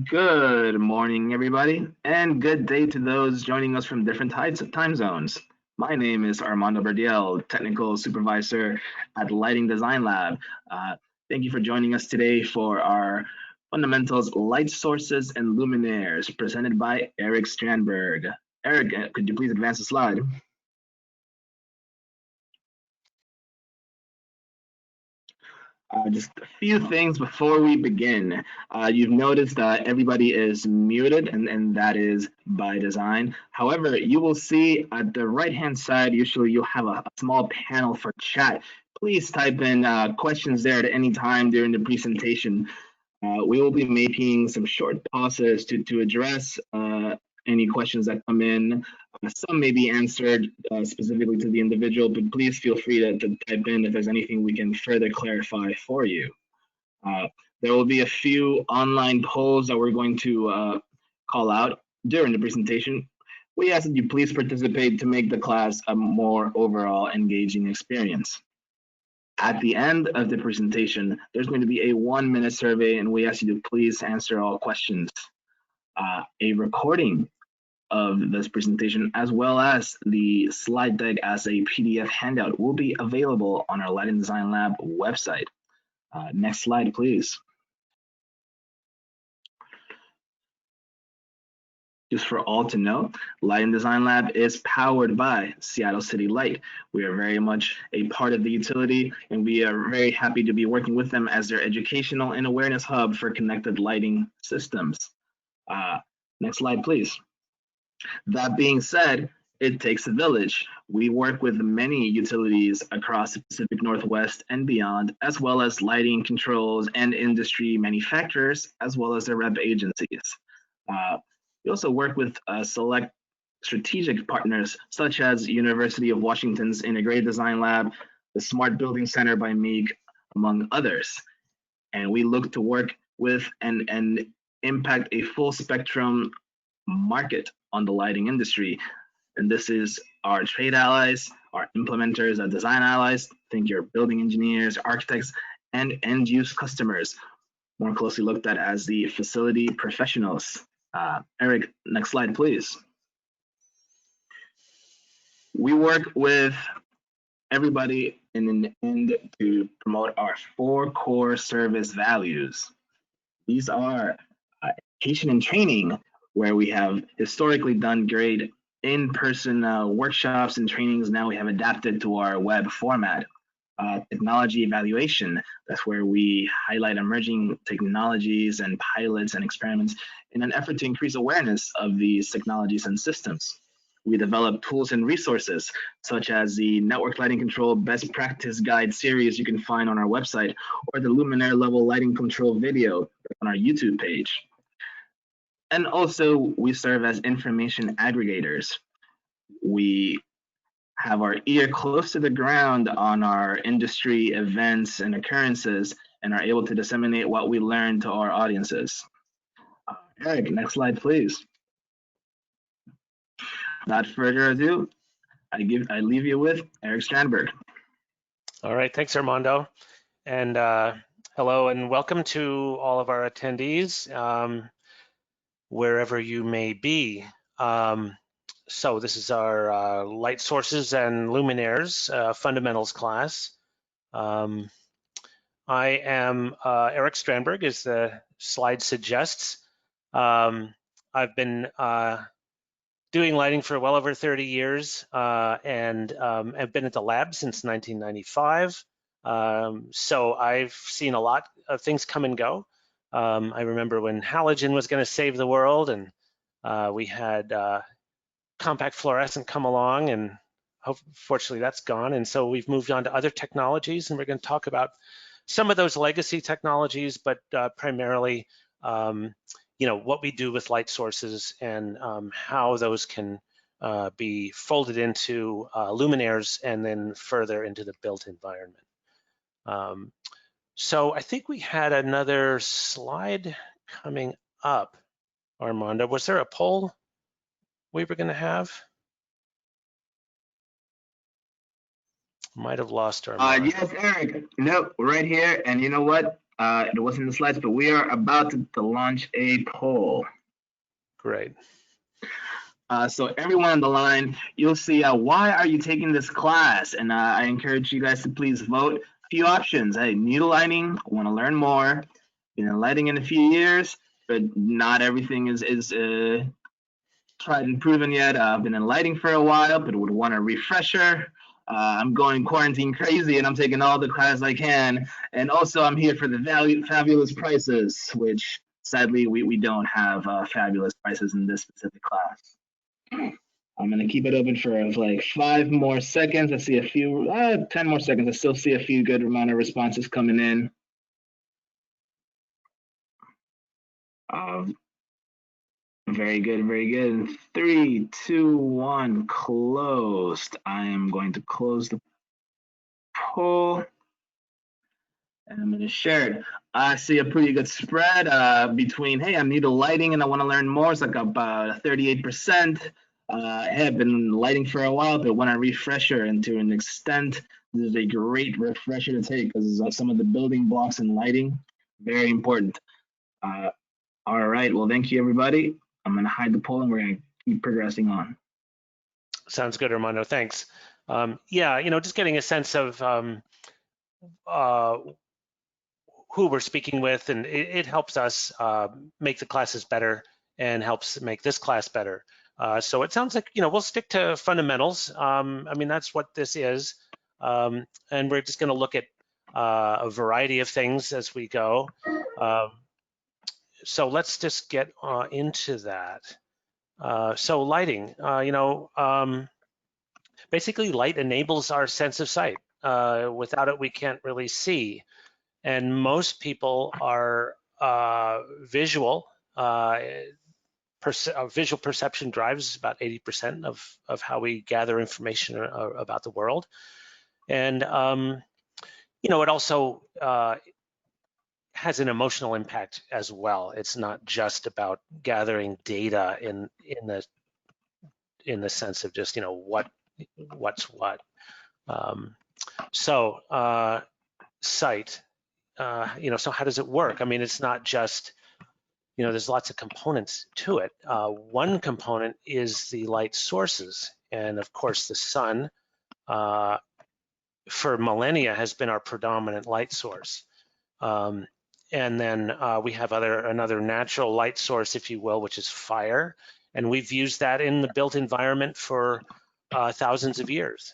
Good morning, everybody, and good day to those joining us from different time zones. My name is Armando Verdiel, Technical Supervisor at Lighting Design Lab. Uh, thank you for joining us today for our Fundamentals Light Sources and Luminaires, presented by Eric Strandberg. Eric, could you please advance the slide? Just a few things before we begin. You've noticed that everybody is muted, and that is by design. However, you will see at the right-hand side, usually you'll have a small panel for chat. Please type in questions there at any time during the presentation. We will be making some short pauses to address any questions that come in. Some may be answered specifically to the individual, but please feel free to type in if there's anything we can further clarify for you. Uh, there will be a few online polls that we're going to call out during the presentation. We ask that you please participate to make the class a more overall engaging experience. At the end of the presentation, there's going to be a 1-minute survey, and we ask you to please answer all questions. A recording of this presentation, as well as the slide deck as a PDF handout, will be available on our Lighting Design Lab website. Next slide, please. Just for all to know, Lighting Design Lab is powered by Seattle City Light. We are very much a part of the utility, and we are very happy to be working with them as their educational and awareness hub for connected lighting systems. Next slide, please. That being said, it takes a village. We work with many utilities across the Pacific Northwest and beyond, as well as lighting controls and industry manufacturers, as well as their rep agencies. We also work with select strategic partners such as University of Washington's Integrated Design Lab, the Smart Building Center by MEAG, among others. And we look to work with and impact a full spectrum market on the lighting industry. And this is our trade allies, our implementers, our design allies, think your building engineers, architects, and end use customers, more closely looked at as the facility professionals. Eric, next slide, please. We work with everybody in an end to promote our 4 core service values. These are education and training, where we have historically done great in-person workshops and trainings. Now we have adapted to our web format. Technology evaluation, that's where we highlight emerging technologies and pilots and experiments in an effort to increase awareness of these technologies and systems. We develop tools and resources, such as the Network Lighting Control Best Practice Guide series you can find on our website, or the Luminaire level lighting control video on our YouTube page. And also, we serve as information aggregators. We have our ear close to the ground on our industry events and occurrences, and are able to disseminate what we learn to our audiences. Eric, next slide, please. Without further ado, I leave you with Eric Strandberg. All right, thanks, Armando. And hello and welcome to all of our attendees, wherever you may be. So this is our light sources and luminaires fundamentals class. I am Eric Strandberg, as the slide suggests. I've been doing lighting for well over 30 years and have been at the lab since 1995. So I've seen a lot of things come and go. I remember when halogen was going to save the world, and we had compact fluorescent come along, and fortunately that's gone. And so we've moved on to other technologies, and we're going to talk about some of those legacy technologies, but primarily, what we do with light sources and how those can be folded into luminaires and then further into the built environment. So I think we had another slide coming up. Armando, was there a poll we were going to have? Might have lost our Yes, Eric. No, right here. And you know what? It wasn't in the slides, but we are about to launch a poll. Great. So everyone on the line, you'll see why are you taking this class? And I encourage you guys to please vote. A few options. Hey, need lighting, want to learn more. Been in lighting in a few years, but not everything is tried and proven yet. I've been in lighting for a while, but would want a refresher. I'm going quarantine crazy and I'm taking all the classes I can. And also I'm here for the fabulous prices, which sadly we don't have fabulous prices in this specific class. I'm gonna keep it open for like 5 more seconds. I see a few, 10 more seconds. I still see a few good amount of responses coming in. Very good, very good. 3, 2, 1, closed. I am going to close the poll. And I'm gonna share it. I see a pretty good spread between, hey, I'm new to lighting and I want to learn more. It's like about 38%. Hey, I've been lighting for a while, but want a refresher, and to an extent, this is a great refresher to take because some of the building blocks in lighting, very important. All right, well, thank you, everybody. I'm gonna hide the poll and we're gonna keep progressing on. Sounds good, Armando. Thanks. Yeah, just getting a sense of who we're speaking with, and it helps us make the classes better and helps make this class better. So it sounds like, we'll stick to fundamentals. I mean, that's what this is. And we're just going to look at a variety of things as we go. So let's just get into that. So lighting, basically light enables our sense of sight. Without it, we can't really see. And most people are visual. Visual perception drives about 80% of how we gather information about the world. And, it also has an emotional impact as well. It's not just about gathering data in the sense of just, what's what. Sight, so how does it work? I mean, it's not just, there's lots of components to it. One component is the light sources. And of course, the sun, for millennia, has been our predominant light source. And then we have another natural light source, if you will, which is fire. And we've used that in the built environment for thousands of years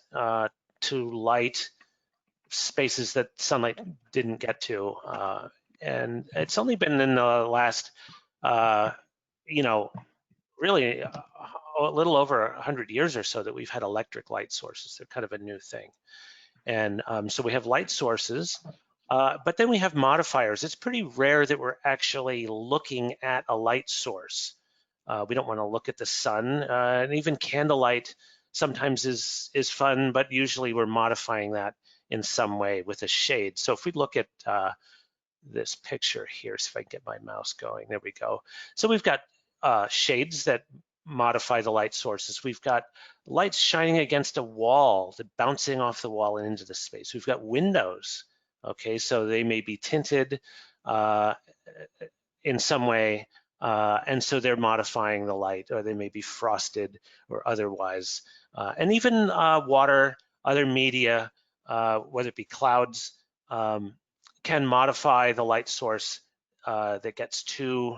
to light spaces that sunlight didn't get to. And it's only been in the last, really a little over 100 years or so that we've had electric light sources. They're kind of a new thing. And so we have light sources, but then we have modifiers. It's pretty rare that we're actually looking at a light source. We don't want to look at the sun, and even candlelight sometimes is fun, but usually we're modifying that in some way with a shade. So if we look at this picture here, see if I can get my mouse going, there we go. So we've got shades that modify the light sources. We've got lights shining against a wall, that bouncing off the wall and into the space. We've got windows, okay, so they may be tinted in some way, and so they're modifying the light, or they may be frosted or otherwise. And even water, other media, whether it be clouds, can modify the light source that gets to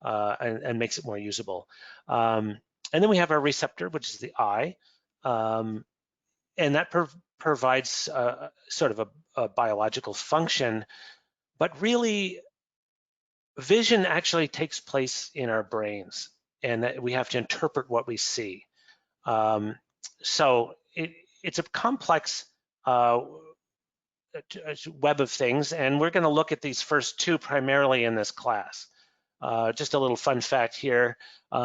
and makes it more usable. And then we have our receptor, which is the eye, and that provides sort of a biological function, but really vision actually takes place in our brains, and that we have to interpret what we see. So it's a complex web of things, and we're going to look at these first two primarily in this class. Just a little fun fact here,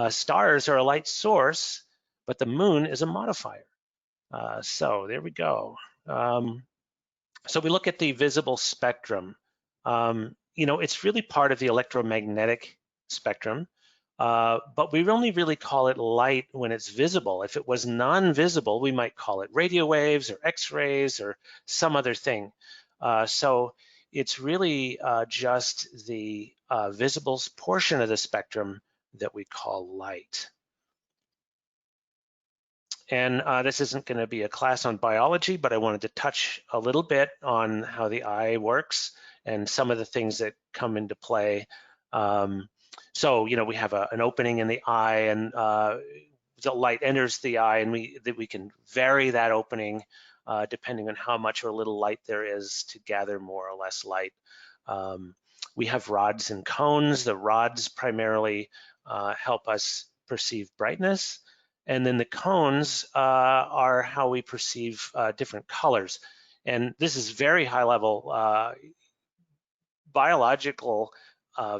stars are a light source, but the moon is a modifier. So there we go. So we look at the visible spectrum. It's really part of the electromagnetic spectrum, but we only really call it light when it's visible. If it was non-visible, we might call it radio waves or X-rays or some other thing. So it's really just the visible portion of the spectrum that we call light. And this isn't going to be a class on biology, but I wanted to touch a little bit on how the eye works and some of the things that come into play. So, you know, we have an opening in the eye, and the light enters the eye, and we can vary that opening depending on how much or little light there is to gather more or less light. We have rods and cones. The rods primarily help us perceive brightness, and then the cones are how we perceive different colors. And this is very high level. Biological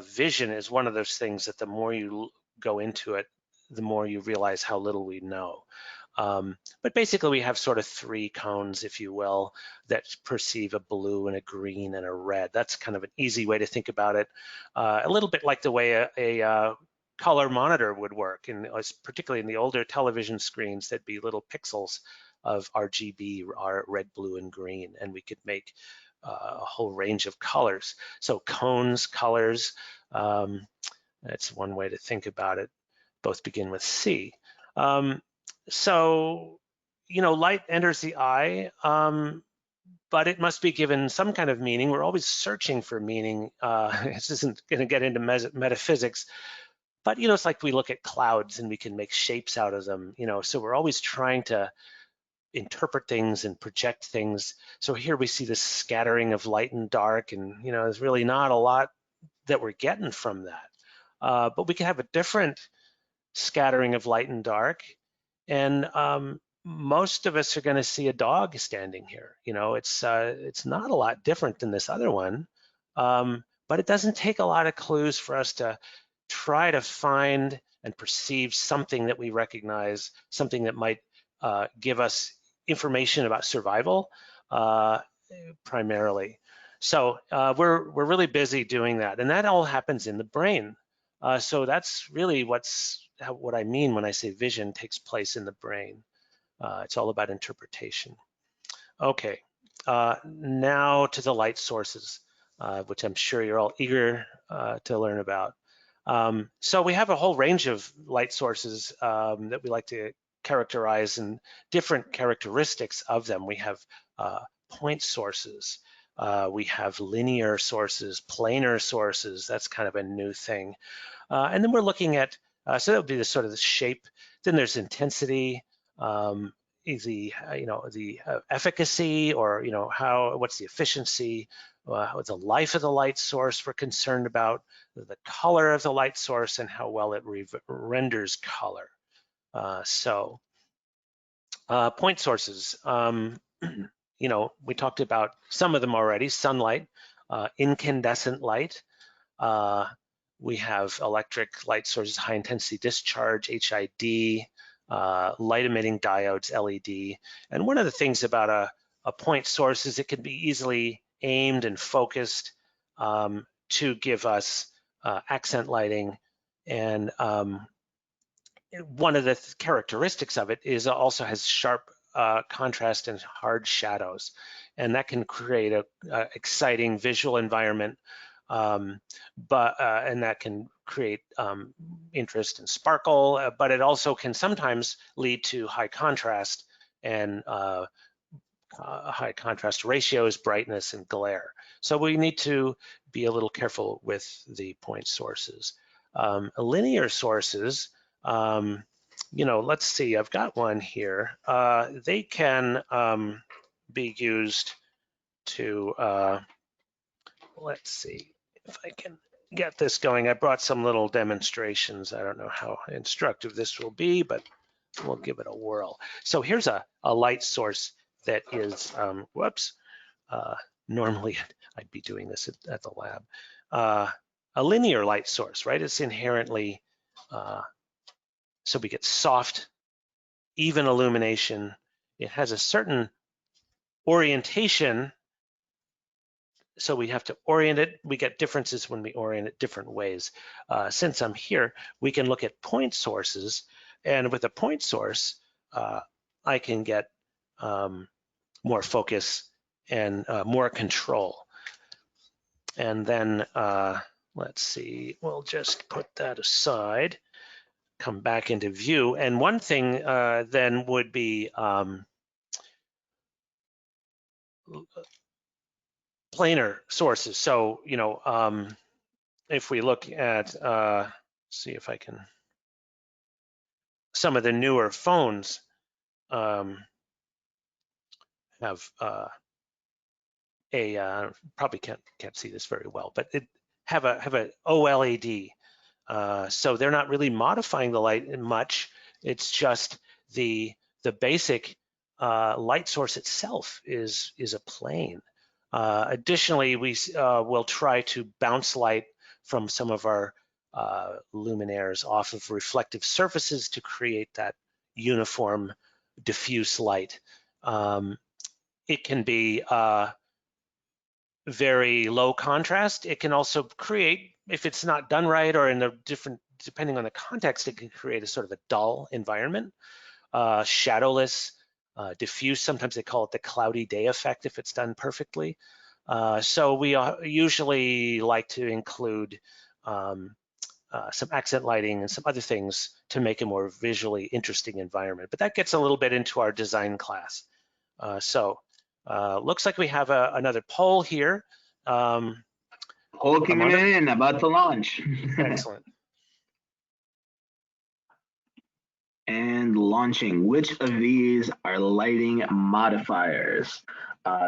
vision is one of those things that the more you go into it, the more you realize how little we know. But basically we have sort of three cones, if you will, that perceive a blue and a green and a red. That's kind of an easy way to think about it. A little bit like the way a color monitor would work, and particularly in the older television screens, that'd be little pixels of RGB, red, blue, and green, and we could make a whole range of colors. So cones, colors, that's one way to think about it. Both begin with C. So, you know, light enters the eye, but it must be given some kind of meaning. We're always searching for meaning. This isn't going to get into metaphysics, but, you know, it's like we look at clouds and we can make shapes out of them, you know, so we're always trying to interpret things and project things. So here we see this scattering of light and dark, and, you know, there's really not a lot that we're getting from that. But we can have a different scattering of light and dark, and most of us are going to see a dog standing here. You know, it's not a lot different than this other one, but it doesn't take a lot of clues for us to try to find and perceive something that we recognize, something that might give us information about survival primarily. So we're really busy doing that, and that all happens in the brain. So that's really what I mean when I say vision takes place in the brain. It's all about interpretation. Okay, now to the light sources, which I'm sure you're all eager to learn about. So we have a whole range of light sources that we like to characterize, and different characteristics of them. We have point sources. We have linear sources, planar sources. That's kind of a new thing. And then we're looking at, so that would be the sort of the shape. Then there's intensity, the efficacy, or, you know, what's the efficiency, what's the life of the light source we're concerned about, the color of the light source, and how well it renders color. So point sources, you know, we talked about some of them already: sunlight, incandescent light. We have electric light sources, high intensity discharge, HID, light emitting diodes, LED. And one of the things about a point source is it can be easily aimed and focused to give us accent lighting. And one of the characteristics of it is it also has sharp contrast and hard shadows, and that can create a exciting visual environment, and that can create interest and sparkle, but it also can sometimes lead to high contrast and high contrast ratios, brightness, and glare. So we need to be a little careful with the point sources. Linear sources, you know, let's see, I've got one here. They can be used to, let's see if I can get this going. I brought some little demonstrations. I don't know how instructive this will be, but we'll give it a whirl. So here's a light source that is, normally I'd be doing this at the lab. A linear light source, right? It's inherently, so we get soft, even illumination. It has a certain orientation, so we have to orient it. We get differences when we orient it different ways. Since I'm here, we can look at point sources, and with a point source, I can get more focus and more control. And then let's see, we'll just put that aside, come back into view. And one thing then would be planar sources. So, if we look at, see if I can, some of the newer phones have probably can't see this very well, but it have a OLED. So they're not really modifying the light much. It's just the basic light source itself is a plane. Additionally, we will try to bounce light from some of our luminaires off of reflective surfaces to create that uniform diffuse light. It can be very low contrast. It can also create, if it's not done right or in a different, depending on the context, it can create a sort of a dull environment, shadowless, diffuse. Sometimes they call it the cloudy day effect if it's done perfectly. So we usually like to include some accent lighting and some other things to make a more visually interesting environment. But that gets a little bit into our design class. Looks like we have another poll here. Poll coming in, about to launch. Excellent. And launching. Which of these are lighting modifiers?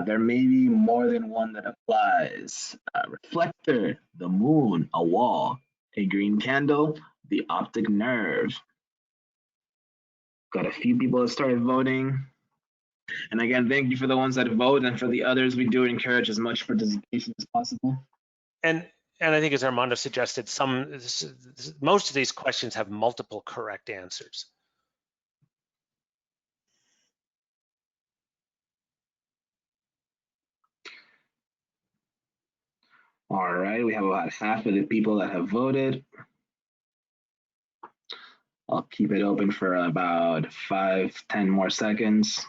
There may be more than one that applies. Reflector, the moon, a wall, a green candle, the optic nerve. Got a few people that started voting. And again, thank you for the ones that vote, and for the others, we do encourage as much participation as possible. And I think, as Armando suggested, most of these questions have multiple correct answers. All right, we have about half of the people that have voted. I'll keep it open for about 5-10 more seconds.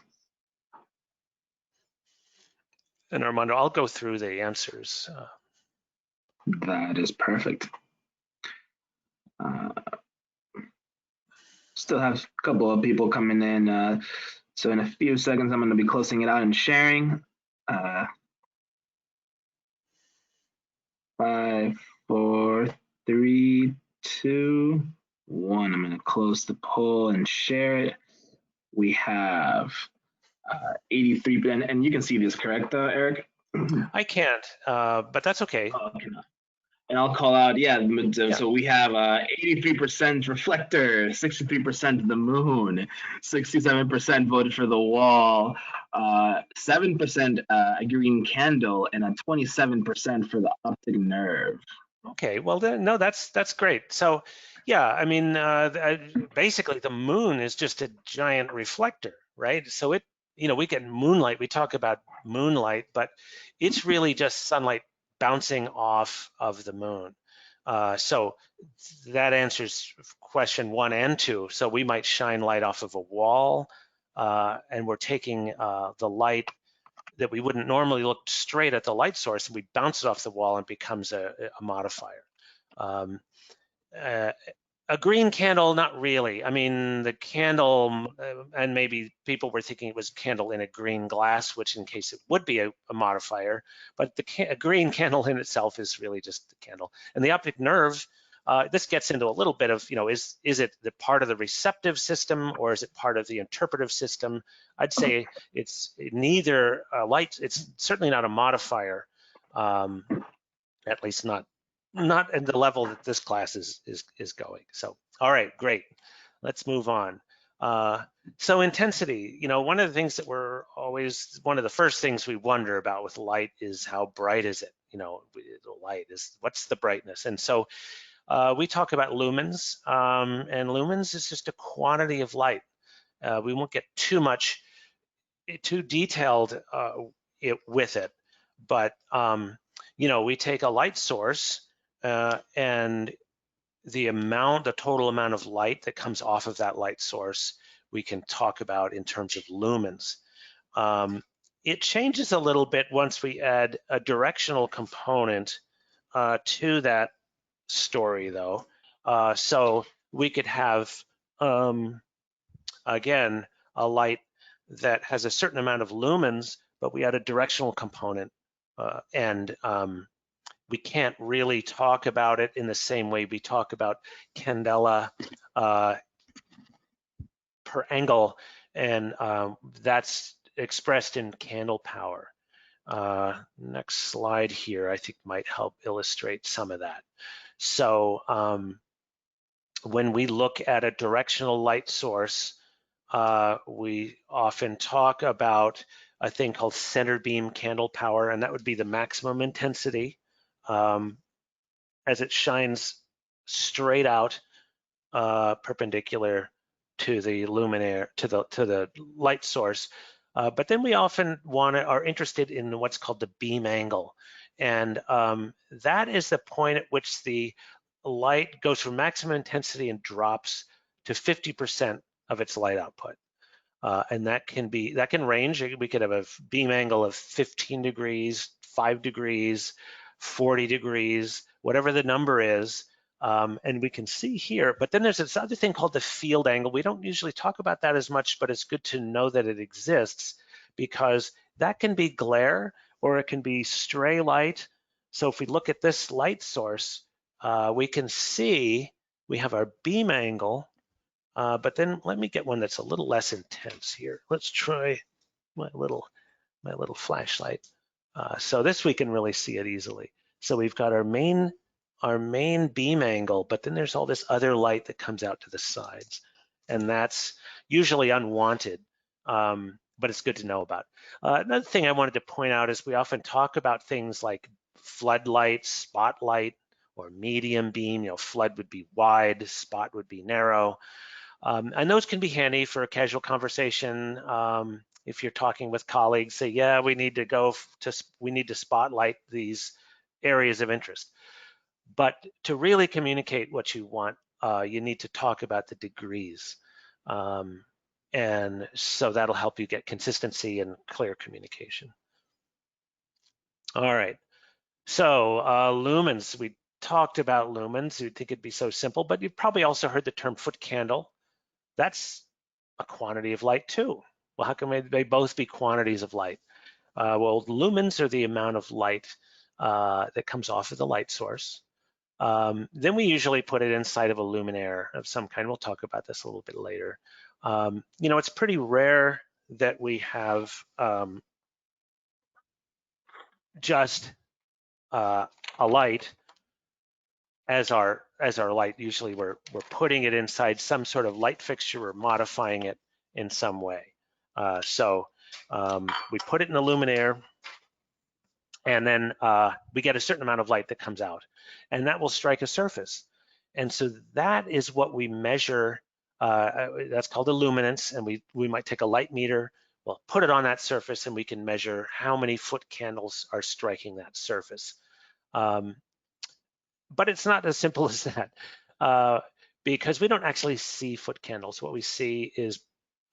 And Armando, I'll go through the answers. That is perfect. Still have a couple of people coming in. So in a few seconds, I'm going to be closing it out and sharing. 5, 4, 3, 2, 1. I'm going to close the poll and share it. We have 83, and you can see this, correct, Eric? I can't, but that's okay. Okay. And I'll call out, so we have 83% reflector, 63% the moon, 67% voted for the wall, 7% a green candle, and a 27% for the optic nerve. Okay, well then, no, that's great. So yeah, I mean, basically the moon is just a giant reflector, right? So it, we get moonlight, we talk about moonlight, but it's really just sunlight bouncing off of the moon. So that answers question 1 and 2. So we might shine light off of a wall, and we're taking the light that we wouldn't normally look straight at the light source, and we bounce it off the wall and it becomes a modifier. A green candle, not really. I mean, the candle, and maybe people were thinking it was candle in a green glass, which in case it would be a modifier, but a green candle in itself is really just the candle. And the optic nerve, this gets into a little bit of, is it the part of the receptive system or is it part of the interpretive system? I'd say it's neither light, it's certainly not a modifier, at least not at the level that this class is going. So, all right, great. Let's move on. So intensity, one of the things that one of the first things we wonder about with light is how bright is it? The light is, what's the brightness? And so we talk about lumens, and lumens is just a quantity of light. We won't get too detailed with it, but we take a light source and the total amount of light that comes off of that light source, we can talk about in terms of lumens. It changes a little bit once we add a directional component to that story, though. So we could have, again, a light that has a certain amount of lumens, but we add a directional component, and we can't really talk about it in the same way we talk about candela per angle, and that's expressed in candle power. Next slide here, I think might help illustrate some of that. So when we look at a directional light source, we often talk about a thing called center beam candle power, and that would be the maximum intensity as it shines straight out perpendicular to the luminaire, to the light source. But then we often are interested in what's called the beam angle. And that is the point at which the light goes from maximum intensity and drops to 50% of its light output. And that can range. We could have a beam angle of 15 degrees, 5 degrees, 40 degrees, whatever the number is. And we can see here, but then there's this other thing called the field angle. We don't usually talk about that as much, but it's good to know that it exists because that can be glare or it can be stray light. So if we look at this light source, we can see we have our beam angle, but then let me get one that's a little less intense here. Let's try my little flashlight. So this we can really see it easily. So we've got our main beam angle, but then there's all this other light that comes out to the sides, and that's usually unwanted, but it's good to know about. Another thing I wanted to point out is we often talk about things like floodlight, spotlight, or medium beam. You know, flood would be wide, spot would be narrow. And those can be handy for a casual conversation. If you're talking with colleagues, say, yeah, we need to spotlight these areas of interest. But to really communicate what you want, you need to talk about the degrees. And so that'll help you get consistency and clear communication. All right, so lumens, we talked about lumens. You'd think it'd be so simple, but you've probably also heard the term foot candle. That's a quantity of light too. Well, how can they both be quantities of light? Well, lumens are the amount of light that comes off of the light source. Then we usually put it inside of a luminaire of some kind. We'll talk about this a little bit later. You know, it's pretty rare that we have just a light as our light. Usually we're putting it inside some sort of light fixture or modifying it in some way. So we put it in the luminaire, and then we get a certain amount of light that comes out, and that will strike a surface. And so that is what we measure. That's called a luminance, and we might take a light meter, we'll put it on that surface, and we can measure how many foot candles are striking that surface. But it's not as simple as that, because we don't actually see foot candles. What we see is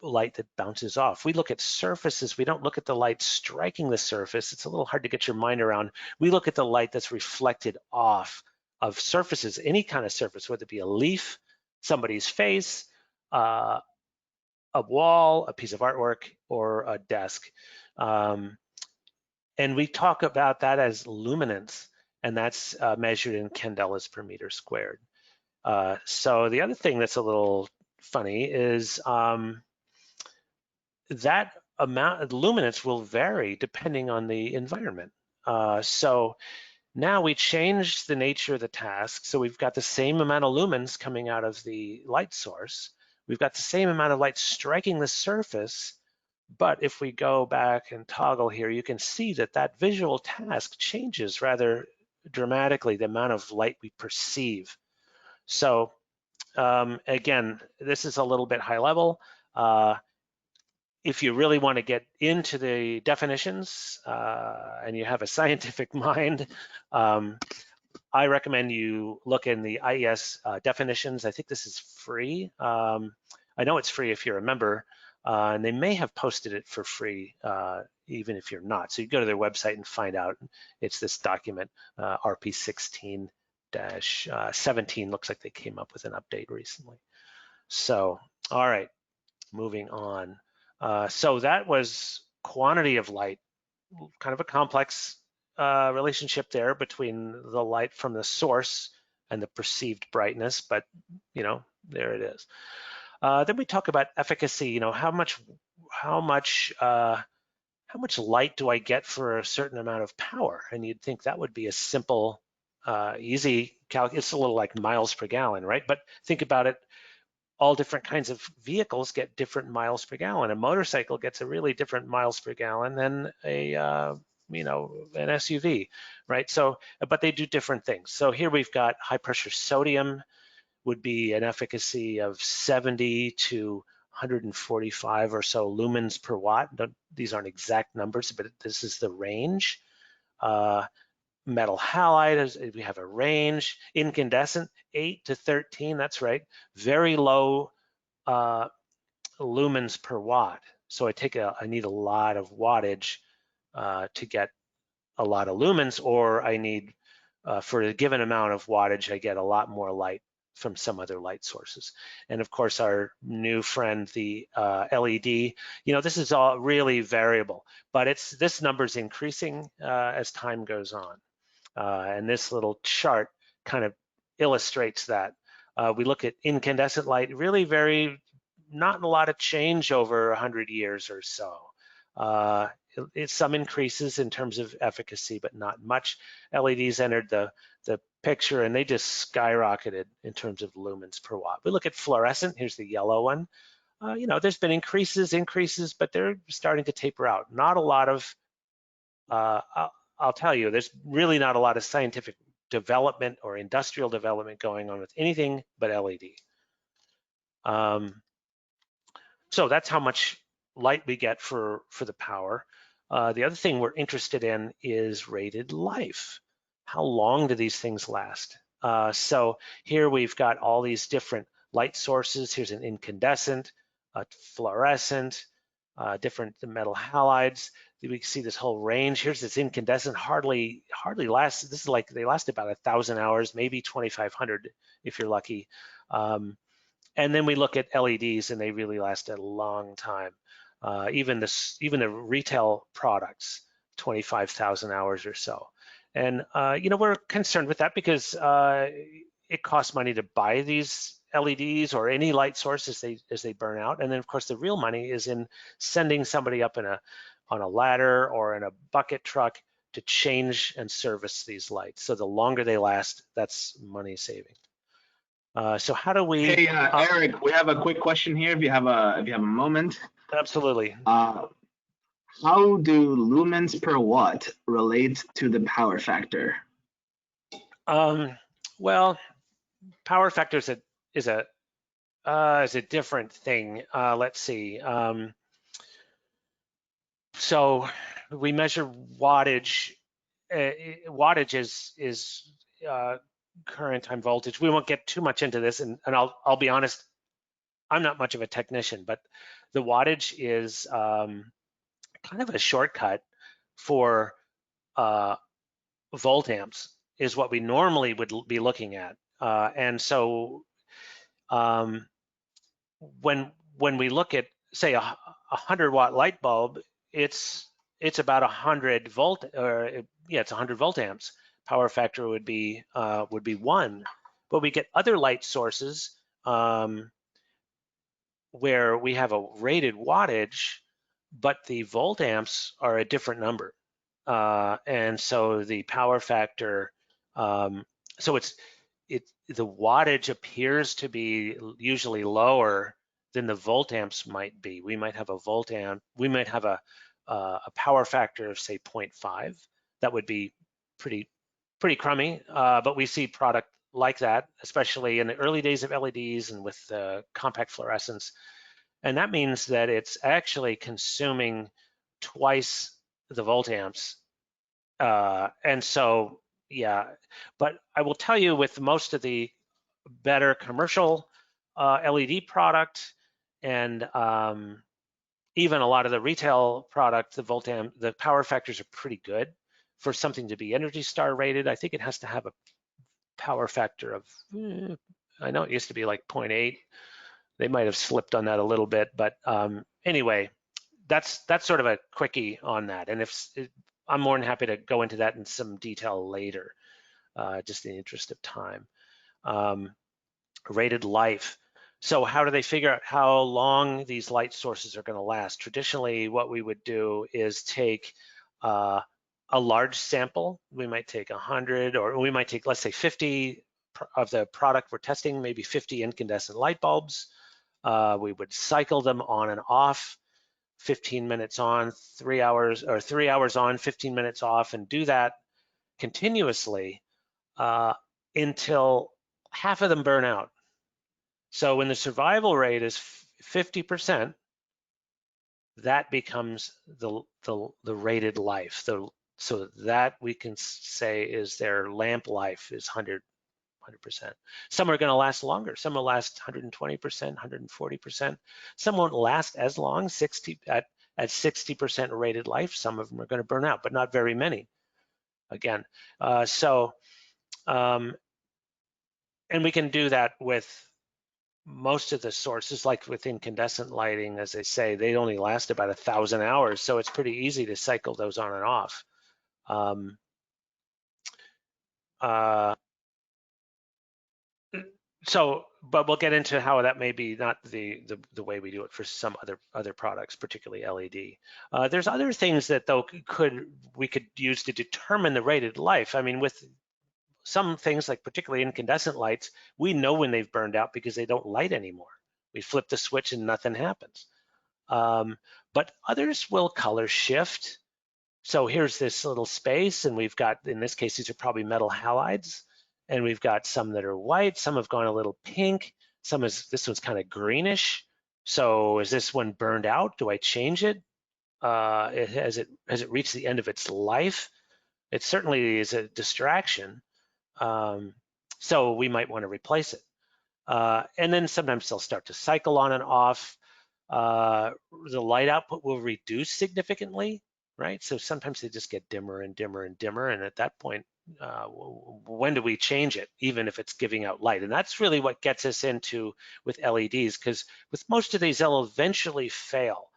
light that bounces off. We look at surfaces. We don't look at the light striking the surface. It's a little hard to get your mind around. We look at the light that's reflected off of surfaces, any kind of surface, whether it be a leaf, somebody's face, a wall, a piece of artwork, or a desk. And we talk about that as luminance, and that's measured in candelas per meter squared. So the other thing that's a little funny is that amount of luminance will vary depending on the environment. So now we changed the nature of the task. So we've got the same amount of lumens coming out of the light source. We've got the same amount of light striking the surface. But if we go back and toggle here, you can see that that visual task changes rather dramatically, the amount of light we perceive. So again, this is a little bit high level. If you really want to get into the definitions and you have a scientific mind, I recommend you look in the IES definitions. I think this is free. I know it's free if you're a member. and they may have posted it for free, even if you're not. So you go to their website and find out. It's this document, RP16-17. Looks like they came up with an update recently. So, all right, moving on. So that was quantity of light, kind of a complex relationship there between the light from the source and the perceived brightness, but there it is. Then we talk about efficacy. How much light do I get for a certain amount of power? And you'd think that would be a simple, easy calculation. It's a little like miles per gallon, right? But think about it. All different kinds of vehicles get different miles per gallon. A motorcycle gets a really different miles per gallon than an SUV, right? So, but they do different things. So here we've got high pressure sodium would be an efficacy of 70 to 145 or so lumens per watt. These aren't exact numbers, but this is the range. Metal halide, we have a range. Incandescent, 8 to 13, that's right. Very low lumens per watt. So I need a lot of wattage to get a lot of lumens, or I need, for a given amount of wattage, I get a lot more light from some other light sources. And of course, our new friend, the LED, this is all really variable, but this number is increasing as time goes on. And this little chart kind of illustrates that. We look at incandescent light, really not a lot of change over 100 years or so. It's some increases in terms of efficacy, but not much. LEDs entered the picture and they just skyrocketed in terms of lumens per watt. We look at fluorescent, here's the yellow one. There's been increases, but they're starting to taper out. Not a lot of, I'll tell you, there's really not a lot of scientific development or industrial development going on with anything but LED. So that's how much light we get for the power. The other thing we're interested in is rated life. How long do these things last? So here we've got all these different light sources. Here's an incandescent, a fluorescent, different metal halides. We see this whole range. Here's this incandescent, hardly lasts. This is like they last about 1,000 hours, maybe 2,500 if you're lucky. And then we look at LEDs, and they really last a long time. Even the retail products, 25,000 hours or so. And we're concerned with that because it costs money to buy these LEDs or any light source as they burn out. And then of course the real money is in sending somebody up on a ladder or in a bucket truck to change and service these lights. So the longer they last, that's money saving. So how do we? Hey, Eric, we have a quick question here. If you have a moment. Absolutely. How do lumens per watt relate to the power factor? Well, power factor is a different thing. Let's see. So we measure wattage. Wattage is current time voltage. We won't get too much into this, and I'll be honest, I'm not much of a technician, but the wattage is kind of a shortcut for volt amps is what we normally would be looking at. And so when we look at, say, a 100-watt light bulb, it's about 100 volt, it's 100 volt amps. Power factor would be 1. But we get other light sources where we have a rated wattage, but the volt amps are a different number. And so the power factor, so the wattage appears to be usually lower than the volt amps might be. We might have a volt amp, we might have a power factor of say 0.5. That would be pretty crummy, but we see product like that, especially in the early days of LEDs and with compact fluorescence. And that means that it's actually consuming twice the volt amps. And so, yeah, but I will tell you with most of the better commercial LED product and even a lot of the retail product, the power factors are pretty good. For something to be Energy Star rated, I think it has to have a power factor of, I know it used to be like 0.8. They might have slipped on that a little bit, but anyway, that's sort of a quickie on that. And I'm more than happy to go into that in some detail later, just in the interest of time. Rated life. So how do they figure out how long these light sources are going to last? Traditionally, what we would do is take a large sample. We might take 100, or we might take, let's say, 50 of the product we're testing, maybe 50 incandescent light bulbs. We would cycle them on and off, 15 minutes on, 3 hours, or 3 hours on, 15 minutes off, and do that continuously until half of them burn out. So when the survival rate is 50%, that becomes the rated life. So that we can say is their lamp life is 100%. Some are going to last longer. Some will last 120%, 140%. Some won't last as long, 60% rated life. Some of them are going to burn out, but not very many. Again, and we can do that with most of the sources, like with incandescent lighting, as they say, they only last about 1,000 hours, so it's pretty easy to cycle those on and off. But we'll get into how that may be not the way we do it for some other products, particularly LED. There's other things that though we could use to determine the rated life. I mean, with some things like particularly incandescent lights, we know when they've burned out because they don't light anymore. We flip the switch and nothing happens. But others will color shift. So here's this little space, and we've got, in this case, these are probably metal halides, and we've got some that are white, some have gone a little pink, this one's kind of greenish. So is this one burned out? Do I change it? Has it reached the end of its life? It certainly is a distraction. So we might want to replace it. And then sometimes they'll start to cycle on and off. The light output will reduce significantly, right? So sometimes they just get dimmer and dimmer and dimmer. And at that point, when do we change it, even if it's giving out light? And that's really what gets us into with LEDs, because with most of these, they'll eventually fail.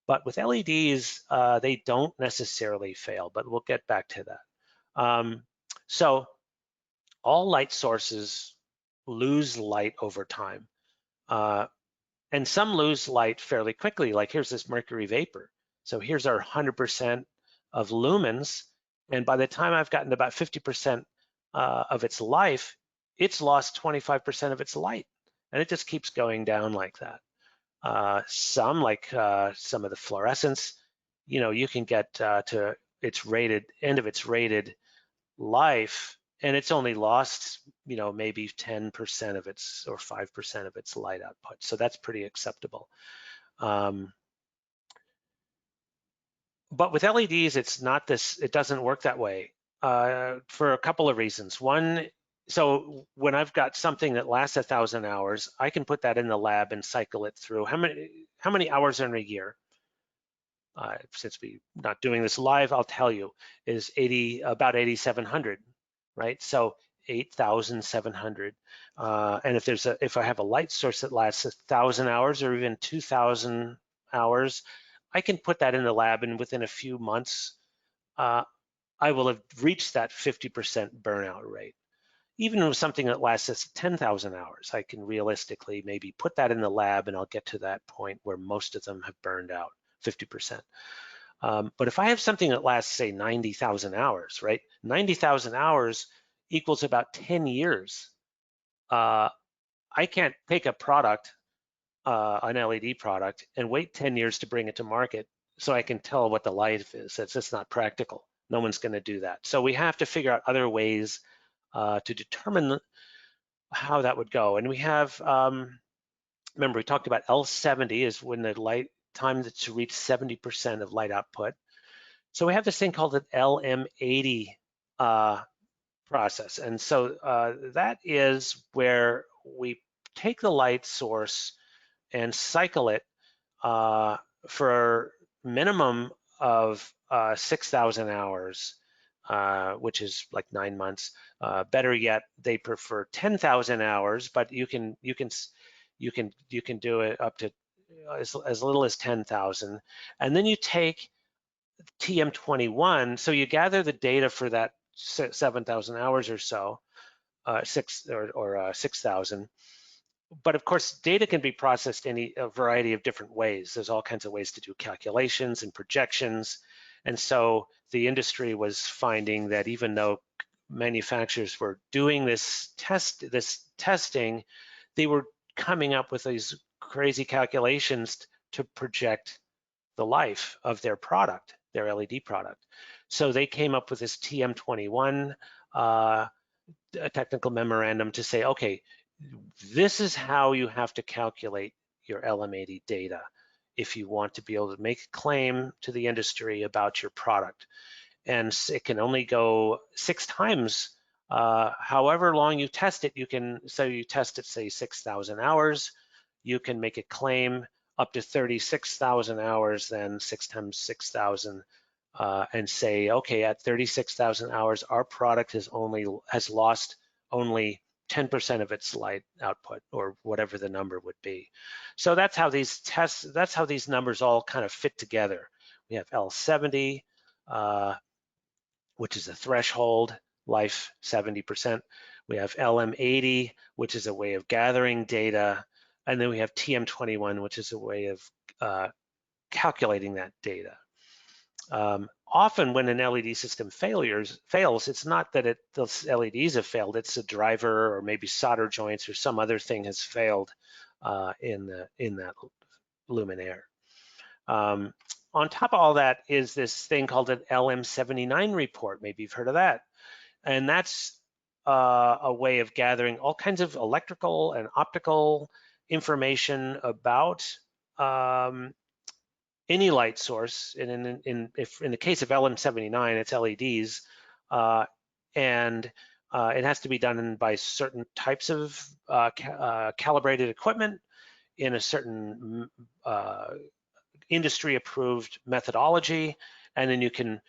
But with LEDs, they don't necessarily fail, but we'll get back to that. So all light sources lose light over time. And some lose light fairly quickly, like here's this mercury vapor. So here's our 100% of lumens. And by the time I've gotten about 50% of its life, it's lost 25% of its light. And it just keeps going down like that. Some, like some of the fluorescents, you can get to its end of its rated life, and it's only lost, maybe 10% of its or 5% of its light output. So that's pretty acceptable. But with LEDs, it's not this, it doesn't work that way for a couple of reasons. One, so when I've got something that lasts 1,000 hours, I can put that in the lab and cycle it through. How many hours are in a year? Since we're not doing this live, I'll tell you, is about 8,700, right? So 8,700. And if I have a light source that lasts 1,000 hours or even 2,000 hours, I can put that in the lab, and within a few months, I will have reached that 50% burnout rate. Even with something that lasts us 10,000 hours, I can realistically maybe put that in the lab, and I'll get to that point where most of them have burned out, 50%. But if I have something that lasts, say, 90,000 hours, right? 90,000 hours equals about 10 years. I can't take a product, an LED product, and wait 10 years to bring it to market so I can tell what the life is. That's just not practical. No one's going to do that. So we have to figure out other ways to determine how that would go. And we have, remember, we talked about L70 is when the light time to reach 70% of light output. So we have this thing called an LM80 process. And so that is where we take the light source and cycle it for minimum of 6,000 hours, which is like 9 months. Better yet, they prefer 10,000 hours, but you can do it up to as little as 10,000, and then you take TM21. So you gather the data for that 7,000 hours or so, 6,000. But of course, data can be processed in a variety of different ways. There's all kinds of ways to do calculations and projections. And so the industry was finding that even though manufacturers were doing this testing, they were coming up with these crazy calculations to project the life of their product, their LED product. So they came up with this TM21 technical memorandum to say, okay, this is how you have to calculate your LM80 data if you want to be able to make a claim to the industry about your product. And it can only go 6 times. However long you test it, you can, so you test it, say 6,000 hours, you can make a claim up to 36,000 hours, then 6 times 6,000, and say, okay, at 36,000 hours, our product has lost only 10% of its light output, or whatever the number would be. So that's how these tests, that's how these numbers all kind of fit together. We have L70, which is a threshold, life 70%. We have LM80, which is a way of gathering data. And then we have TM21, which is a way of calculating that data. Often when an LED system fails, it's not that the LEDs have failed, it's a driver or maybe solder joints or some other thing has failed in that luminaire. On top of all that is this thing called an LM79 report. Maybe you've heard of that. And that's a way of gathering all kinds of electrical and optical information about any light source. And in the case of LM79, it's LEDs, and it has to be done by certain types of calibrated equipment in a certain industry-approved methodology, and then you can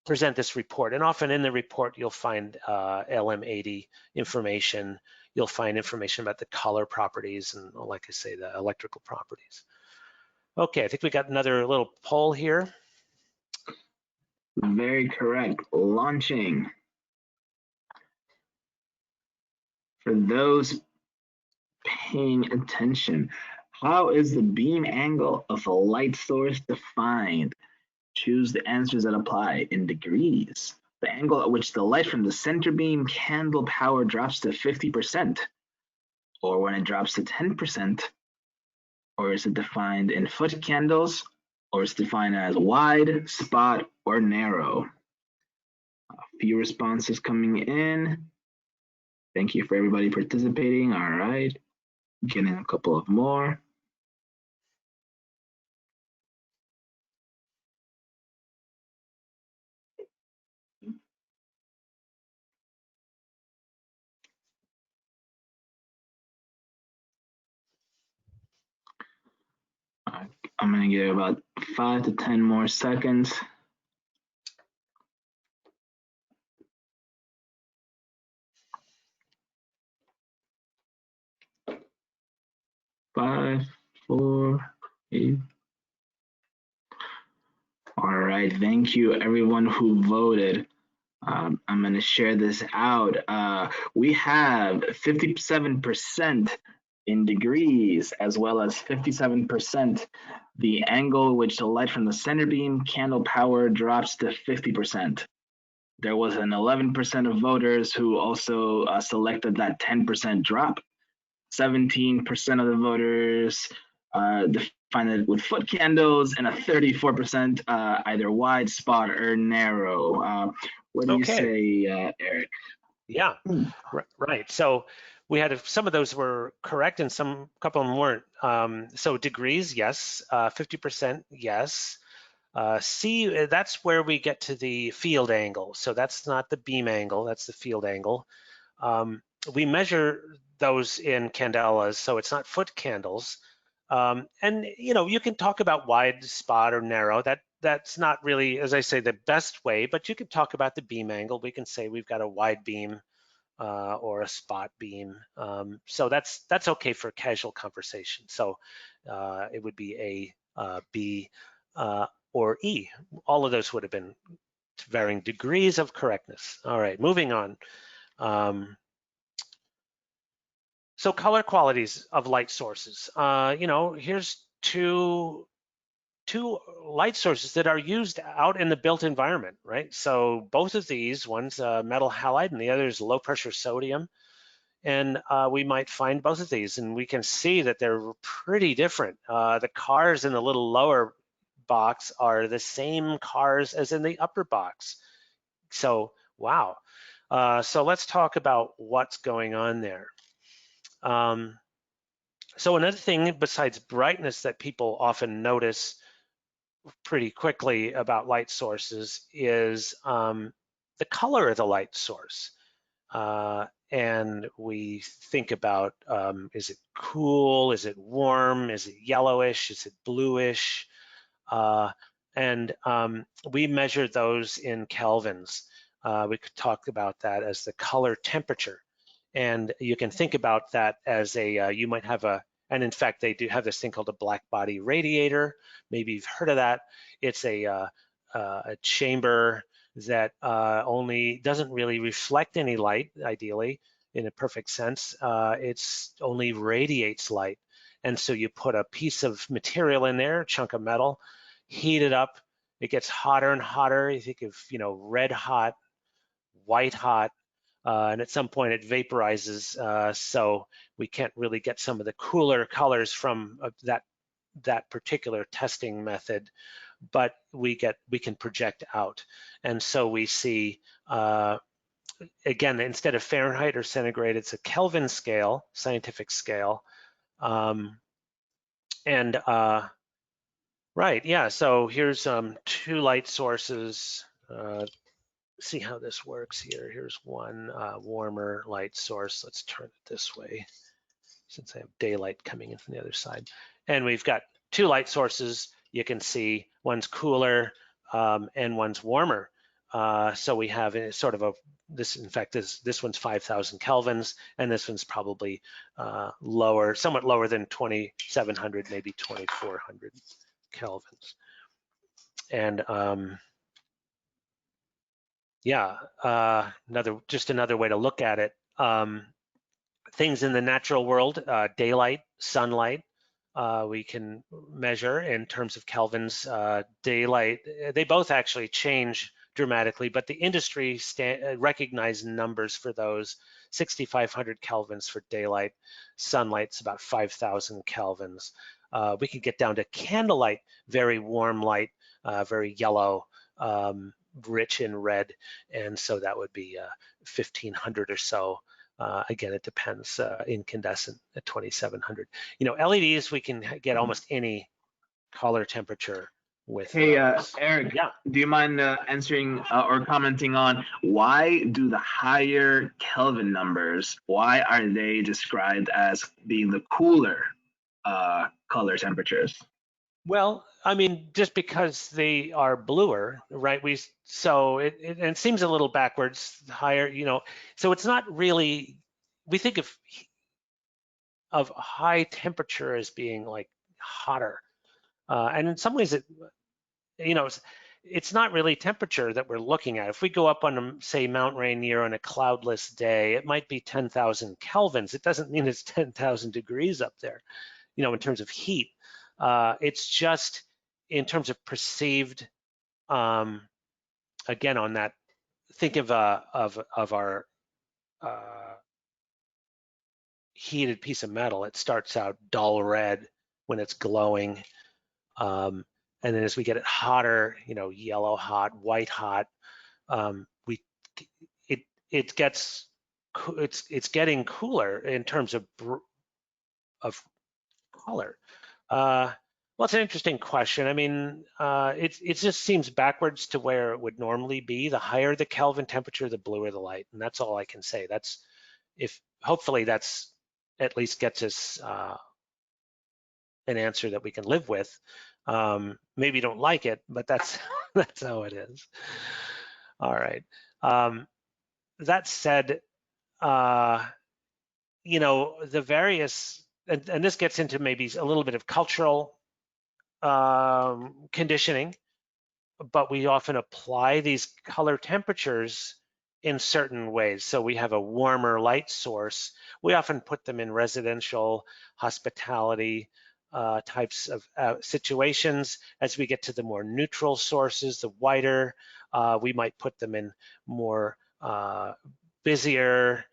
present this report. And often in the report, you'll find LM80 information. You'll find information about the color properties and, like I say, the electrical properties. Okay, I think we got another little poll here. Very correct. Launching. For those paying attention, how is the beam angle of a light source defined? Choose the answers that apply in degrees. The angle at which the light from the center beam candle power drops to 50%, or when it drops to 10%, or is it defined in foot candles, or is it defined as wide, spot, or narrow? A few responses coming in. Thank you for everybody participating. All right, getting a couple of more. I'm gonna give about 5 to 10 more seconds. Five, 4, 8. All right, thank you everyone who voted. I'm gonna share this out. We have 57% in degrees, as well as 57% the angle which the light from the center beam candle power drops to 50%. There was an 11% of voters who also selected that 10% drop. 17% of the voters define it with foot candles, and a 34% either wide, spot, or narrow. What do you say, Eric? Yeah, right. So we had some of those were correct, and a couple of them weren't. So degrees, yes. 50%, yes. C, that's where we get to the field angle. So that's not the beam angle, that's the field angle. We measure those in candelas, so it's not foot candles. And you can talk about wide, spot, or narrow. That's not really, as I say, the best way, but you can talk about the beam angle. We can say we've got a wide beam or a spot beam. So that's okay for casual conversation. So it would be A, B, or E. All of those would have been varying degrees of correctness. All right, moving on. So color qualities of light sources. Here's two light sources that are used out in the built environment, right? So both of these, one's metal halide and the other is low pressure sodium. And we might find both of these, and we can see that they're pretty different. The cars in the little lower box are the same cars as in the upper box. So, wow. So let's talk about what's going on there. So another thing besides brightness that people often notice pretty quickly about light sources is the color of the light source. And we think about, is it cool? Is it warm? Is it yellowish? Is it bluish? And we measure those in kelvins. We could talk about that as the color temperature. And you can think about that as you might have and in fact, they do have this thing called a black body radiator. Maybe you've heard of that. It's a chamber that only doesn't really reflect any light, ideally, in a perfect sense. It's only radiates light. And so you put a piece of material in there, a chunk of metal, heat it up. It gets hotter and hotter. You think of, red hot, white hot, and at some point it vaporizes. So we can't really get some of the cooler colors from that particular testing method, but we can project out. And so we see, again, instead of Fahrenheit or centigrade, it's a Kelvin scale, scientific scale. Right, yeah, so here's two light sources. See how this works here. Here's one warmer light source. Let's turn it this way since I have daylight coming in from the other side. And we've got two light sources. You can see one's cooler and one's warmer. So we have sort of in fact, this one's 5,000 kelvins, and this one's probably lower, somewhat lower than 2,700, maybe 2,400 kelvins. And yeah, just another way to look at it. Things in the natural world, daylight, sunlight, we can measure in terms of kelvins. Daylight, they both actually change dramatically, but the industry recognized numbers for those. 6,500 kelvins for daylight. Sunlight's about 5,000 kelvins. We could get down to candlelight, very warm light, very yellow, rich in red, and so that would be 1,500 or so. Again, it depends. Incandescent at 2,700. LEDs, we can get almost any color temperature with Hey, those. Eric, Yeah. do you mind answering or commenting on why do the higher Kelvin numbers, why are they described as being the cooler color temperatures? Well, I mean, just because they are bluer, right? So it seems a little backwards, higher, So it's not really. We think of high temperature as being like hotter, and in some ways it's not really temperature that we're looking at. If we go up on, say, Mount Rainier on a cloudless day, it might be 10,000 kelvins. It doesn't mean it's 10,000 degrees up there, in terms of heat. It's just in terms of perceived, again, on that, think of our heated piece of metal. It starts out dull red when it's glowing. And then as we get it hotter, yellow hot, white hot, it's getting cooler in terms of color. Well, it's an interesting question. I mean, it just seems backwards to where it would normally be. The higher the Kelvin temperature, the bluer the light, and that's all I can say. Hopefully that's at least gets us an answer that we can live with. Maybe you don't like it, but that's that's how it is. All right. That said, you know, the various, and this gets into maybe a little bit of cultural conditioning, but we often apply these color temperatures in certain ways. So we have a warmer light source. We often put them in residential, hospitality types of situations. As we get to the more neutral sources, the whiter, we might put them in more busier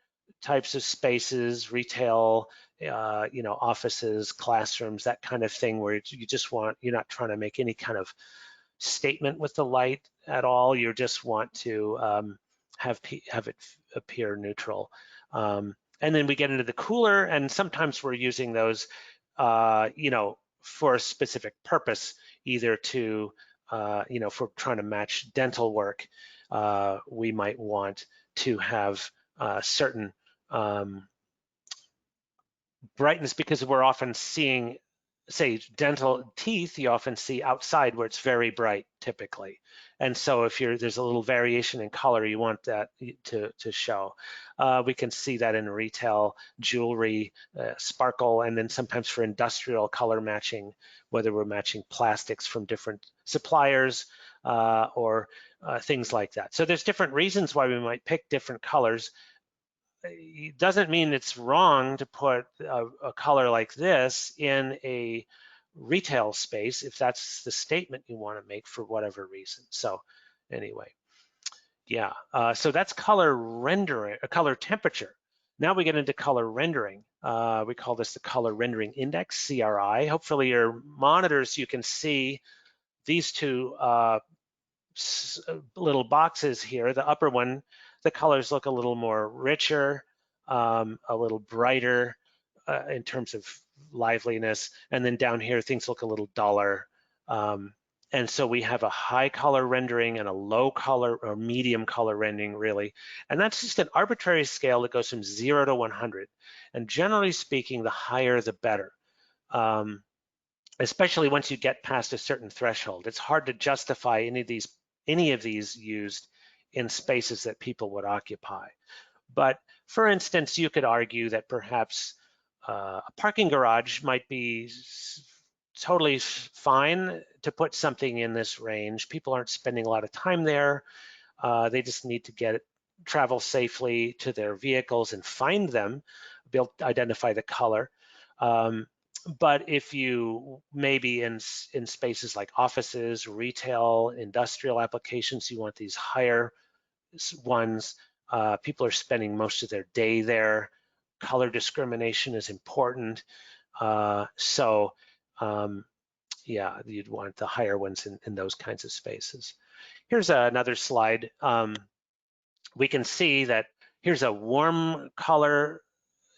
types of spaces, retail, you know, offices, classrooms, that kind of thing, where you just want, you're not trying to make any kind of statement with the light at all. You just want to have it appear neutral. And then we get into the cooler, and sometimes we're using those, you know, for a specific purpose, either to, you know, if we're trying to match dental work, we might want to have certain brightness, because we're often seeing, say, dental teeth, you often see outside where it's very bright typically. And so if there's a little variation in color, you want that to show. We can see that in retail, jewelry, sparkle, and then sometimes for industrial color matching, whether we're matching plastics from different suppliers or things like that. So there's different reasons why we might pick different colors. It doesn't mean it's wrong to put a color like this in a retail space if that's the statement you want to make for whatever reason. So anyway, yeah, so that's color rendering, color temperature. Now we get into color rendering. We call this the color rendering index, CRI. Hopefully your monitors, you can see these two little boxes here. The upper one, the colors look a little more richer, a little brighter in terms of liveliness. And then down here, things look a little duller. And so we have a high color rendering and a low color or medium color rendering, really. And that's just an arbitrary scale that goes from 0 to 100. And generally speaking, the higher, the better. Especially once you get past a certain threshold. It's hard to justify any of these used in spaces that people would occupy. But for instance, you could argue that perhaps a parking garage might be totally fine to put something in this range. People aren't spending a lot of time there. They just need to travel safely to their vehicles and find them, be able to identify the color. But if you maybe in spaces like offices, retail, industrial applications, you want these higher ones, people are spending most of their day there. Color discrimination is important. Yeah, you'd want the higher ones in those kinds of spaces. Here's another slide. We can see that here's a warm color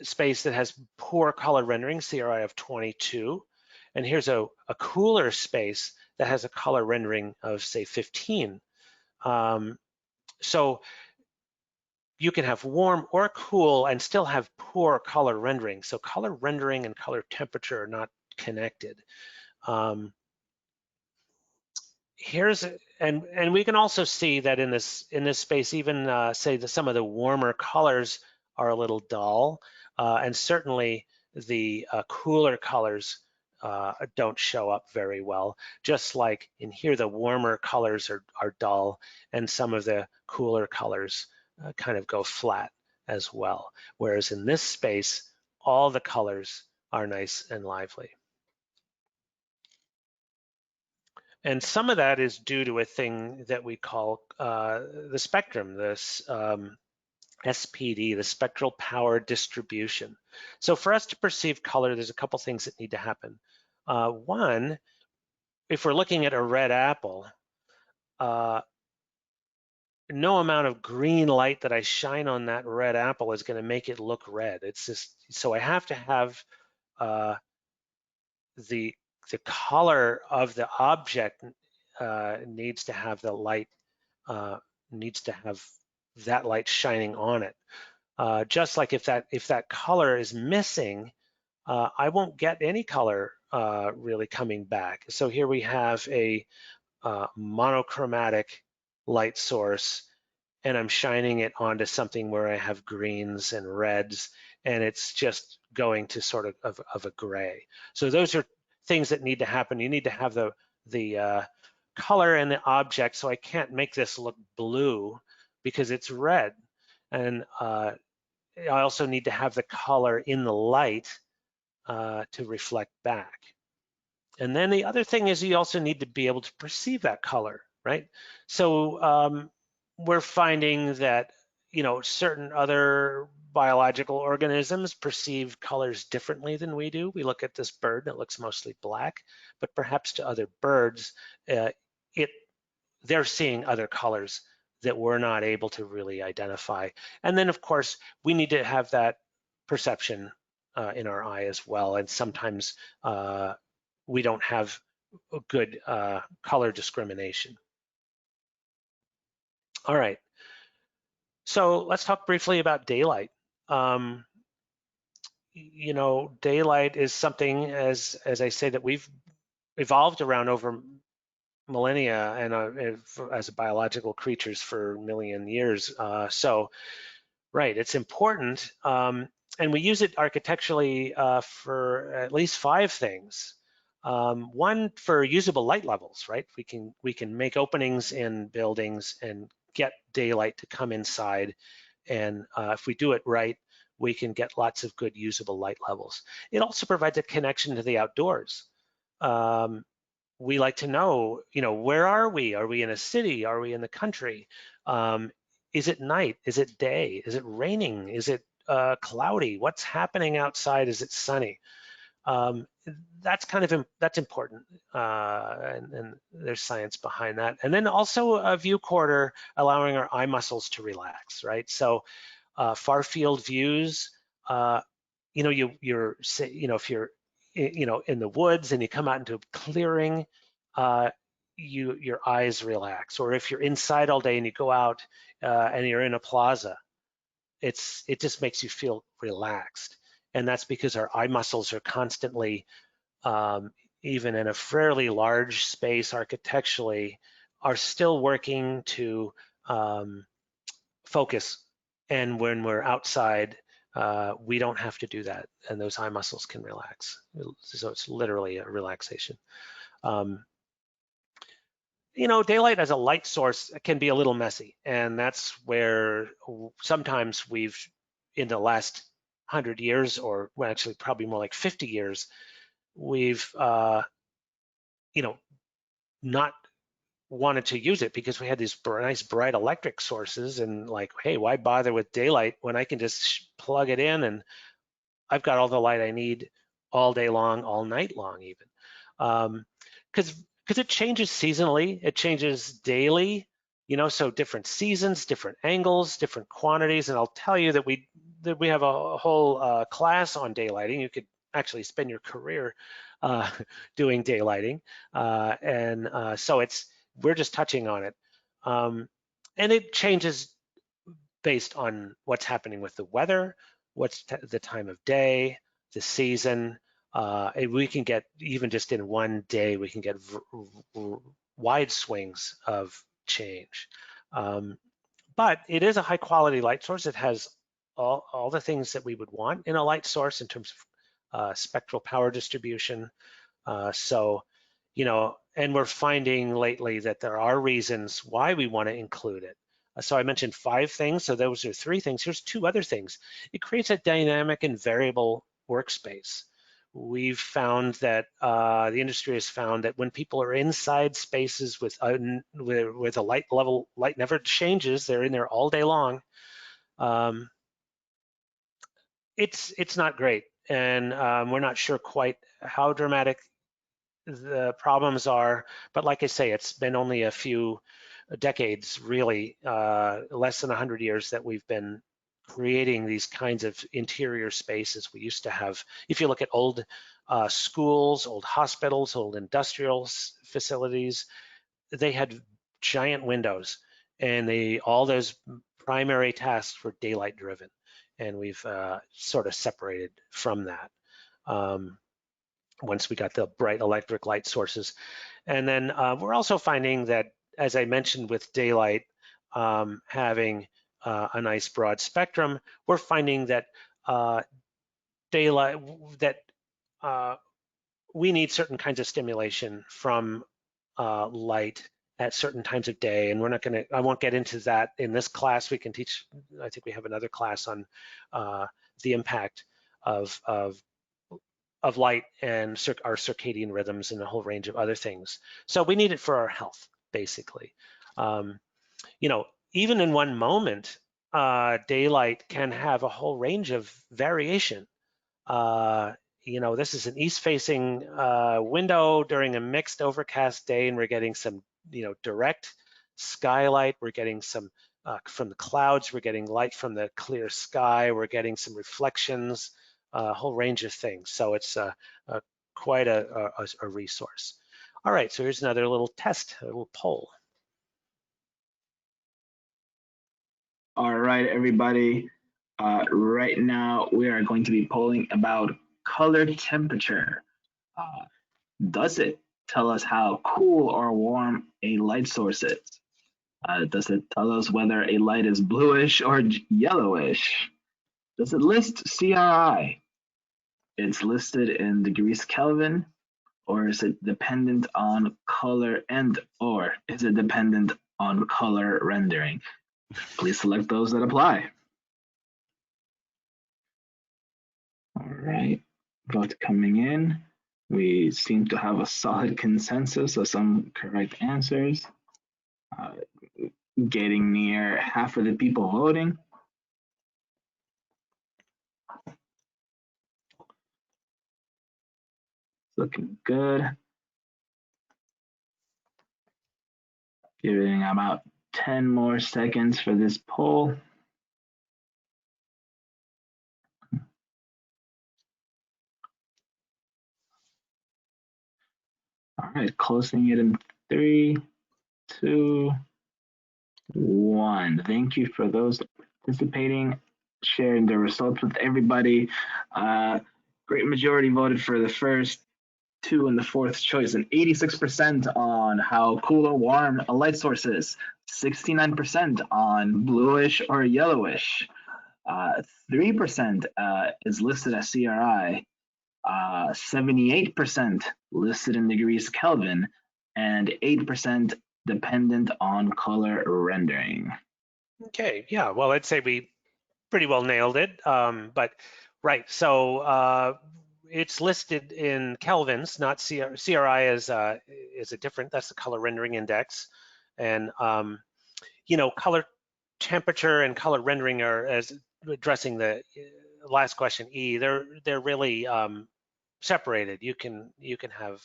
space that has poor color rendering, CRI of 22. And here's a cooler space that has a color rendering of, say, 15. So you can have warm or cool and still have poor color rendering. So color rendering and color temperature are not connected. And we can also see that in this space, even say that some of the warmer colors are a little dull, and certainly the cooler colors don't show up very well. Just like in here, the warmer colors are dull, and some of the cooler colors kind of go flat as well. Whereas in this space, all the colors are nice and lively. And some of that is due to a thing that we call the spectrum, this SPD, the spectral power distribution. So for us to perceive color, there's a couple things that need to happen. One, if we're looking at a red apple, no amount of green light that I shine on that red apple is going to make it look red. It's just, so I have to have the color of the object needs to have the light, needs to have that light shining on it. Just like if that color is missing, I won't get any color really coming back. So here we have a monochromatic light source, and I'm shining it onto something where I have greens and reds, and it's just going to sort of a gray. So those are things that need to happen. You need to have the color in the object, so I can't make this look blue because it's red. And I also need to have the color in the light to reflect back. And then the other thing is you also need to be able to perceive that color, right? So we're finding that, certain other biological organisms perceive colors differently than we do. We look at this bird that looks mostly black, but perhaps to other birds, they're seeing other colors that we're not able to really identify. And then, of course, we need to have that perception in our eye as well. And sometimes we don't have a good color discrimination. All right, so let's talk briefly about daylight. Daylight is something, as I say, that we've evolved around over millennia and as biological creatures for a million years. Right, it's important, and we use it architecturally for at least 5 things. One, for usable light levels, right? We can make openings in buildings and get daylight to come inside, and if we do it right, we can get lots of good usable light levels. It also provides a connection to the outdoors. We like to know, where are we? Are we in a city? Are we in the country? Is it night? Is it day? Is it raining? Is it cloudy? What's happening outside? Is it sunny? That's that's important, and there's science behind that. And then also a view quarter, allowing our eye muscles to relax, right? So far field views, if you're in the woods and you come out into a clearing, your eyes relax. Or if you're inside all day and you go out and you're in a plaza, it just makes you feel relaxed. And that's because our eye muscles are constantly, even in a fairly large space architecturally, are still working to focus. And when we're outside, we don't have to do that, and those eye muscles can relax. So it's literally a relaxation. Daylight as a light source can be a little messy, and that's where sometimes in the last 100 years, or well, actually probably more like 50 years, we've, not wanted to use it because we had these nice bright electric sources, and like, hey, why bother with daylight when I can just plug it in and I've got all the light I need all day long, all night long even. Because it changes seasonally, it changes daily, so different seasons, different angles, different quantities. And I'll tell you that we have a whole class on daylighting. You could actually spend your career doing daylighting. So we're just touching on it. And it changes based on what's happening with the weather, what's the time of day, the season. We can get, even just in one day, we can get wide swings of change. But it is a high quality light source. It has all the things that we would want in a light source in terms of spectral power distribution. And we're finding lately that there are reasons why we want to include it. So I mentioned 5 things, so those are 3 things. Here's 2 other things. It creates a dynamic and variable workspace. We've found that the industry has found that when people are inside spaces with a light level, light never changes, they're in there all day long, it's not great. And we're not sure quite how dramatic the problems are, but like I say, it's been only a few decades, really, less than 100 years, that we've been creating these kinds of interior spaces. We used to have, if you look at old schools, old hospitals, old industrial facilities, they had giant windows, and all those primary tasks were daylight driven, and we've sort of separated from that. once we got the bright electric light sources. And then we're also finding that, as I mentioned with daylight having a nice broad spectrum, we're finding that daylight, that we need certain kinds of stimulation from light at certain times of day. And we're not gonna, I won't get into that in this class. We can teach, I think we have another class on the impact of light and our circadian rhythms and a whole range of other things. So we need it for our health, basically. You know, even in one moment, daylight can have a whole range of variation. You know, this is an east-facing window during a mixed overcast day, and we're getting some, you know, direct skylight. We're getting some from the clouds. We're getting light from the clear sky. We're getting some reflections, a whole range of things. So it's quite a resource. All right, so here's another little test, a little poll. All right, everybody. Right now, we are going to be polling about color temperature. Does it tell us how cool or warm a light source is? Does it tell us whether a light is bluish or yellowish? Does it list CRI? It's listed in degrees Kelvin, or is it dependent on color, and or is it dependent on color rendering? Please select those that apply. All right, vote coming in. We seem to have a solid consensus of some correct answers. Getting near half of the people voting. Looking good. Giving about 10 more seconds for this poll. All right, closing it in 3, 2, 1. Thank you for those participating, sharing the results with everybody. Great majority voted for the first two and the fourth choice, and 86% on how cool or warm a light source is, 69% on bluish or yellowish, 3% is listed as CRI, 78% listed in degrees Kelvin, and 8% dependent on color rendering. Okay, yeah, well, I'd say we pretty well nailed it, but right, so it's listed in kelvins, not CRI is a different, that's the color rendering index. And, you know, color temperature and color rendering are, as addressing the last question, E, they're really separated. You can have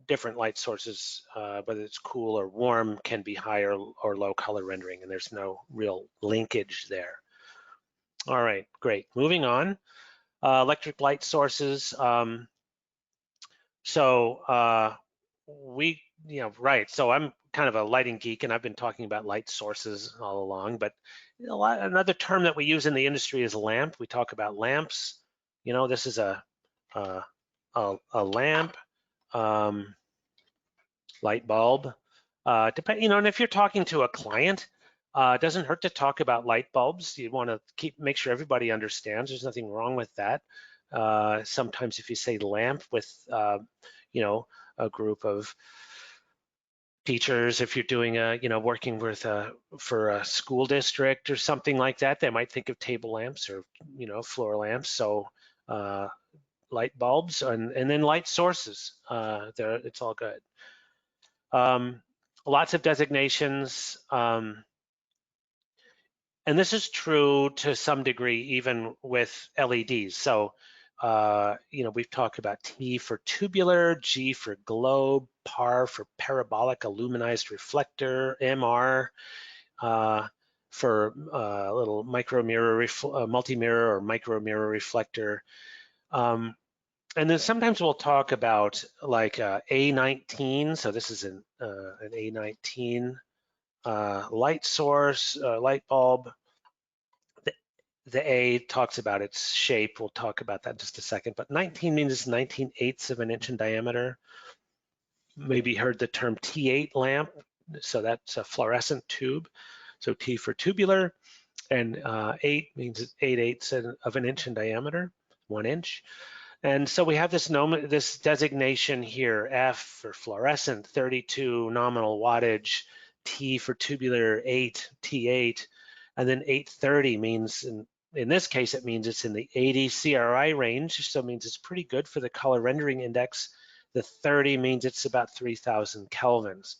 different light sources, whether it's cool or warm, can be higher or low color rendering, and there's no real linkage there. All right, great. Moving on. Electric light sources. We, you know, right. So I'm kind of a lighting geek, and I've been talking about light sources all along. But another term that we use in the industry is lamp. We talk about lamps. You know, this is a lamp, light bulb. You know, and if you're talking to a client, it doesn't hurt to talk about light bulbs. You want to make sure everybody understands. There's nothing wrong with that. Sometimes if you say lamp with, you know, a group of teachers, if you're doing you know, working with for a school district or something like that, they might think of table lamps or, you know, floor lamps. So light bulbs and then light sources. It's all good. Lots of designations. And this is true to some degree, even with LEDs. So, you know, we've talked about T for tubular, G for globe, PAR for parabolic illuminized reflector, MR for a little micro mirror, multi-mirror or micro mirror reflector. And then sometimes we'll talk about like A19. So this is an A19 light source, light bulb. the A talks about its shape. We'll talk about that in just a second. But 19 means it's 19/8 of an inch in diameter. Maybe heard the term T8 lamp. So that's a fluorescent tube. So T for tubular, and 8 means it's 8/8 of an inch in diameter, 1 inch. And so we have this designation here, F for fluorescent, 32 nominal wattage, T for tubular, 8, T8, and then 830 means, in this case, it means it's in the 80 CRI range, so it means it's pretty good for the color rendering index. The 30 means it's about 3,000 kelvins.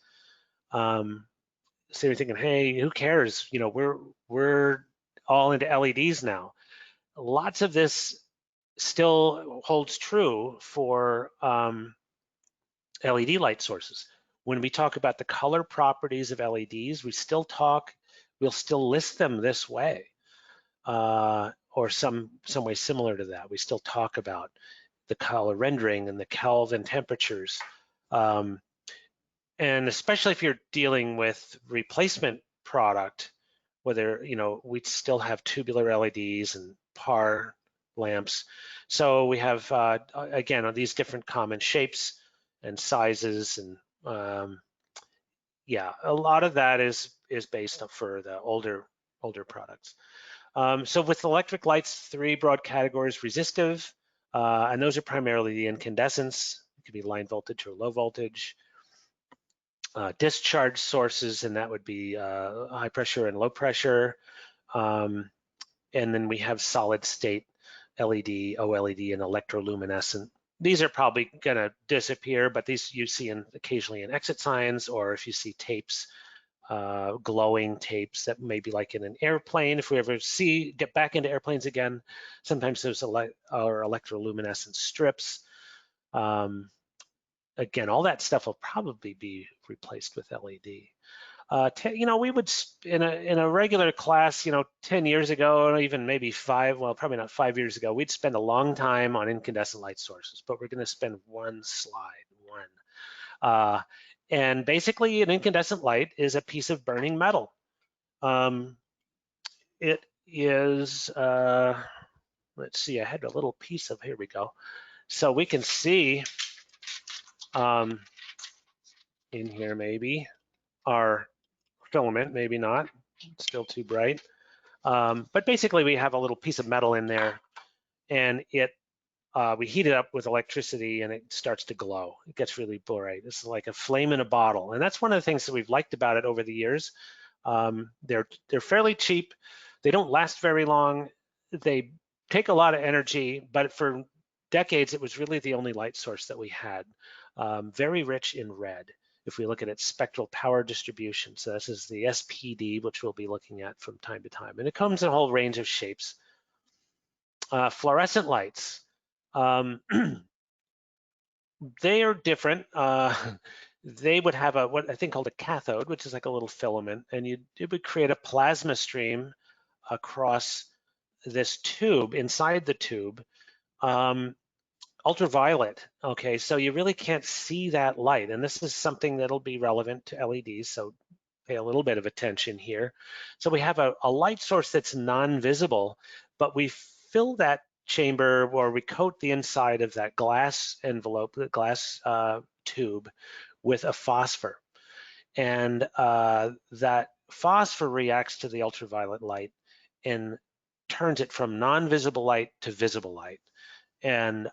So you're thinking, hey, who cares? You know, we're all into LEDs now. Lots of this still holds true for LED light sources. When we talk about the color properties of LEDs, we'll still list them this way, or some way similar to that. We still talk about the color rendering and the Kelvin temperatures. And especially if you're dealing with replacement product, whether, you know, we still have tubular LEDs and PAR lamps. So we have, again, these different common shapes and sizes. And yeah, a lot of that is based for the older products. So with electric lights, 3 broad categories: resistive, and those are primarily the incandescents. It could be line voltage or low voltage. Discharge sources, and that would be high pressure and low pressure. And then we have solid state LED, OLED, and electroluminescent. These are probably going to disappear, but these you see occasionally in exit signs, or if you see tapes, glowing tapes that may be like in an airplane. If we ever get back into airplanes again, sometimes those are electroluminescent strips. Again, all that stuff will probably be replaced with LED. You know, we would in a regular class, you know, 10 years ago, or even maybe 5, well, probably not 5 years ago, we'd spend a long time on incandescent light sources, but we're going to spend one slide. And basically, an incandescent light is a piece of burning metal. It is, let's see, I had a little piece of, here we go. So we can see in here maybe our filament, maybe not, it's still too bright. But basically we have a little piece of metal in there, and we heat it up with electricity and it starts to glow. It gets really bright. It's like a flame in a bottle. And that's one of the things that we've liked about it over the years. They're fairly cheap. They don't last very long. They take a lot of energy, but for decades, it was really the only light source that we had. Very rich in red, if we look at its spectral power distribution. So this is the SPD, which we'll be looking at from time to time. And it comes in a whole range of shapes. Fluorescent lights. They are different. They would have what I think called a cathode, which is like a little filament, and it would create a plasma stream across this tube, inside the tube. Ultraviolet, okay, so you really can't see that light, and this is something that'll be relevant to LEDs, so pay a little bit of attention here. So we have a light source that's non-visible, but we fill that chamber, or we coat the inside of that glass envelope, the glass tube, with a phosphor. And that phosphor reacts to the ultraviolet light and turns it from non-visible light to visible light. And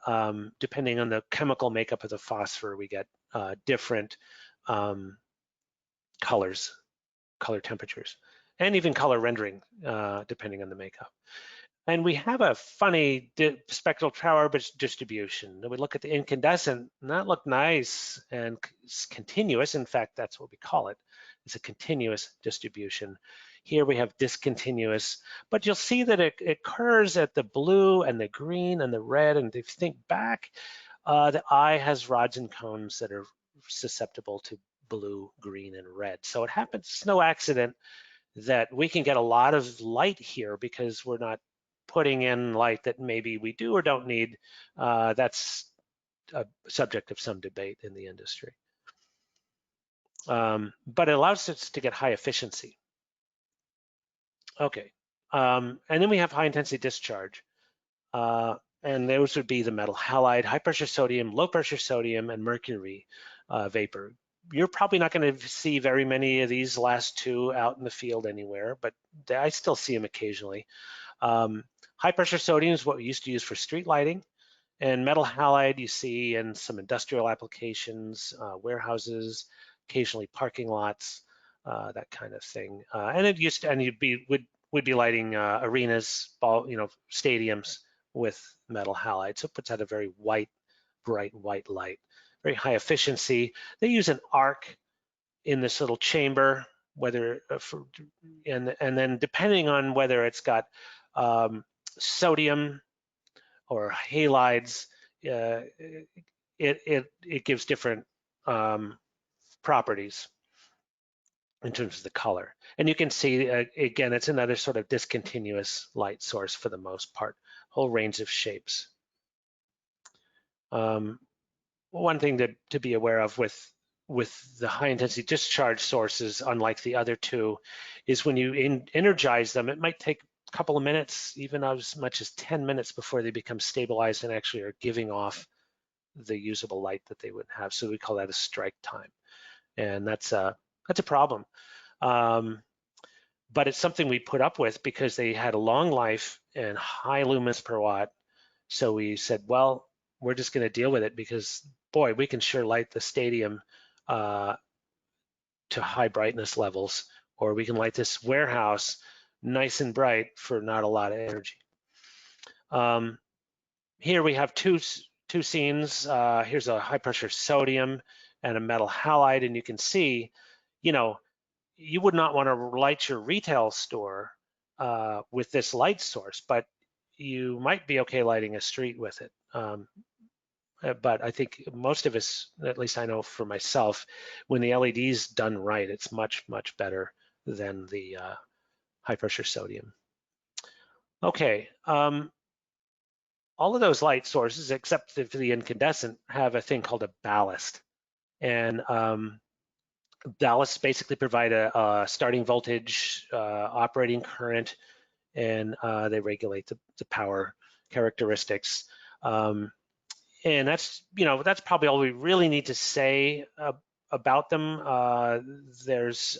depending on the chemical makeup of the phosphor, we get different color temperatures, and even color rendering, depending on the makeup. And we have a funny spectral power distribution. We look at the incandescent, and that looked nice and continuous. In fact, that's what we call it. It's a continuous distribution. Here we have discontinuous, but you'll see that it occurs at the blue and the green and the red. And if you think back, the eye has rods and cones that are susceptible to blue, green, and red. So it happens, it's no accident that we can get a lot of light here because we're not putting in light that maybe we do or don't need. That's a subject of some debate in the industry. But it allows us to get high efficiency. Okay, And then we have high intensity discharge. And those would be the metal halide, high pressure sodium, low pressure sodium, and mercury vapor. You're probably not going to see very many of these last two out in the field anywhere, but I still see them occasionally. High pressure sodium is what we used to use for street lighting, and metal halide you see in some industrial applications, warehouses, occasionally parking lots, that kind of thing. And it used to, and would be lighting arenas, stadiums with metal halide. So it puts out a very white, bright white light, very high efficiency. They use an arc in this little chamber, and then depending on whether it's got sodium or halides, it gives different properties in terms of the color. And you can see, again, it's another sort of discontinuous light source for the most part, whole range of shapes. One thing to be aware of with the high intensity discharge sources, unlike the other two, is when you energize them, it might take a couple of minutes, even as much as 10 minutes before they become stabilized and actually are giving off the usable light that they would have. So we call that a strike time. And that's a problem. But it's something we put up with because they had a long life and high lumens per watt. So we said, well, we're just going to deal with it because, boy, we can sure light the stadium to high brightness levels, or we can light this warehouse nice and bright for not a lot of energy. Here we have two scenes. Here's a high pressure sodium and a metal halide, and you can see, you would not want to light your retail store with this light source, but you might be okay lighting a street with it. But I think most of us, at least I know for myself, when the LED's done right, it's much, much better than the high pressure sodium. Okay, all of those light sources, except for the incandescent, have a thing called a ballast. And ballasts basically provide a starting voltage, operating current, and they regulate the power characteristics. And that's probably all we really need to say about them. There's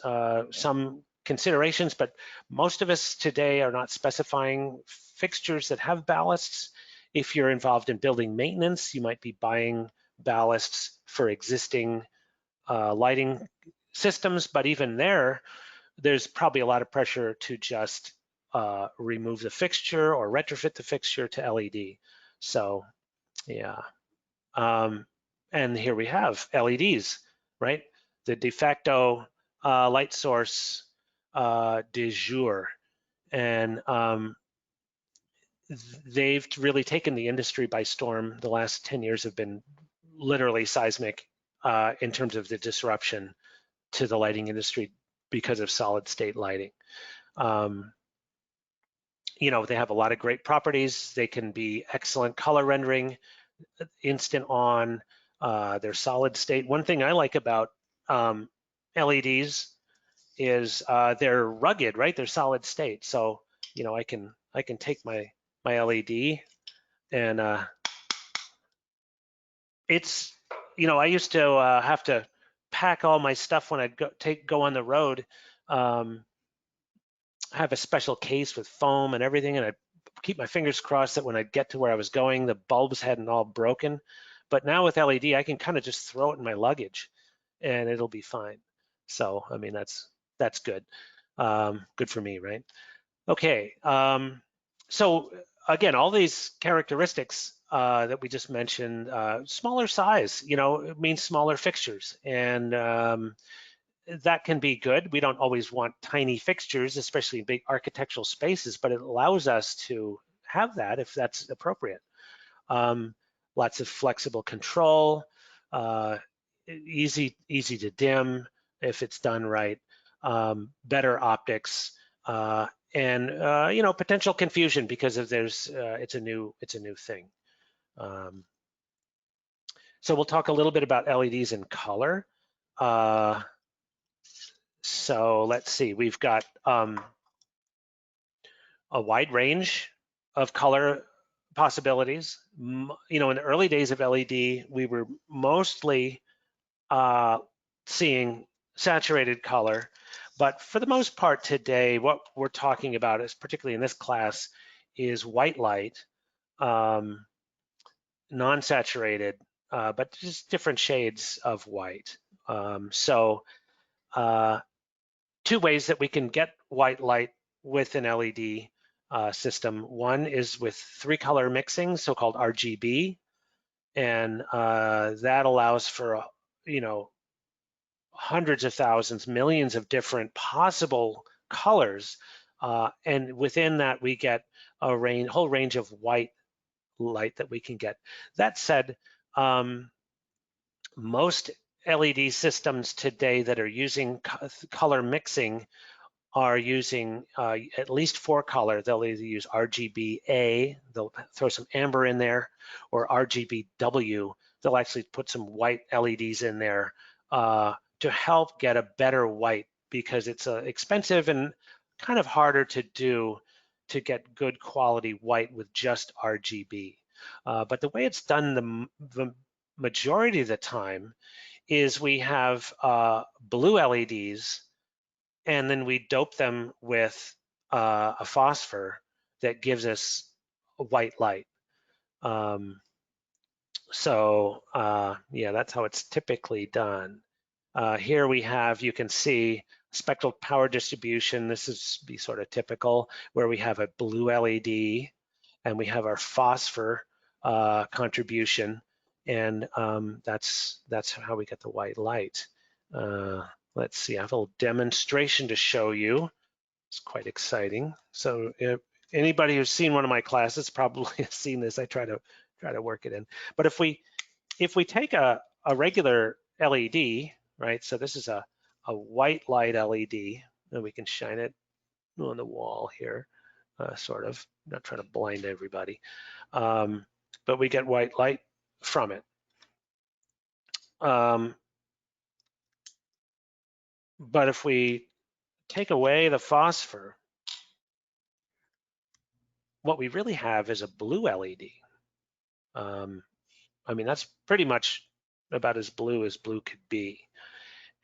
some considerations, but most of us today are not specifying fixtures that have ballasts. If you're involved in building maintenance, you might be buying ballasts for existing lighting systems, but even there's probably a lot of pressure to just remove the fixture or retrofit the fixture to LED. So yeah, and here we have LEDs, right? The de facto light source du jour. And they've really taken the industry by storm. The last 10 years have been literally seismic in terms of the disruption to the lighting industry because of solid state lighting. They have a lot of great properties. They can be excellent color rendering, instant on, they're solid state. One thing I like about LEDs is they're rugged, right? They're solid state. So, I can take my LED and it's, I used to have to pack all my stuff when I'd go on the road. Have a special case with foam and everything, and I'd keep my fingers crossed that when I get to where I was going, the bulbs hadn't all broken. But now with LED, I can kind of just throw it in my luggage and it'll be fine. So, I mean, that's good. Good for me, right? Okay, so again, all these characteristics that we just mentioned, smaller size, it means smaller fixtures. And that can be good. We don't always want tiny fixtures, especially in big architectural spaces, but it allows us to have that if that's appropriate. Lots of flexible control, easy to dim if it's done right, better optics, and potential confusion because if it's a new thing. So we'll talk a little bit about LEDs in color. So let's see, we've got a wide range of color possibilities. You know, in the early days of LED, we were mostly seeing saturated color, but for the most part today, what we're talking about is, particularly in this class, is white light, non-saturated, but just different shades of white. So two ways that we can get white light with an LED system. One is with 3-color mixing, so-called RGB, and that allows for, you know, hundreds of thousands, millions of different possible colors, and within that we get a whole range of white light that we can get. That said, most LED systems today that are using color mixing are using at least 4-color. They'll either use RGB-A, they'll throw some amber in there, or RGB-W. They'll actually put some white LEDs in there to help get a better white, because it's expensive and kind of harder to do to get good quality white with just RGB. But the way it's done the majority of the time is we have blue LEDs, and then we dope them with a phosphor that gives us a white light. Yeah, that's how it's typically done. Here we have, you can see spectral power distribution. This is be sort of typical, where we have a blue LED and we have our phosphor contribution, and that's how we get the white light. Let's see, I have a little demonstration to show you. It's quite exciting. So if anybody who's seen one of my classes probably has seen this. I try to work it in. But if we take a regular LED, right? So this is a white light LED, and we can shine it on the wall here, sort of. I'm not trying to blind everybody, but we get white light from it. But if we take away the phosphor, what we really have is a blue LED. I mean, that's pretty much about as blue could be.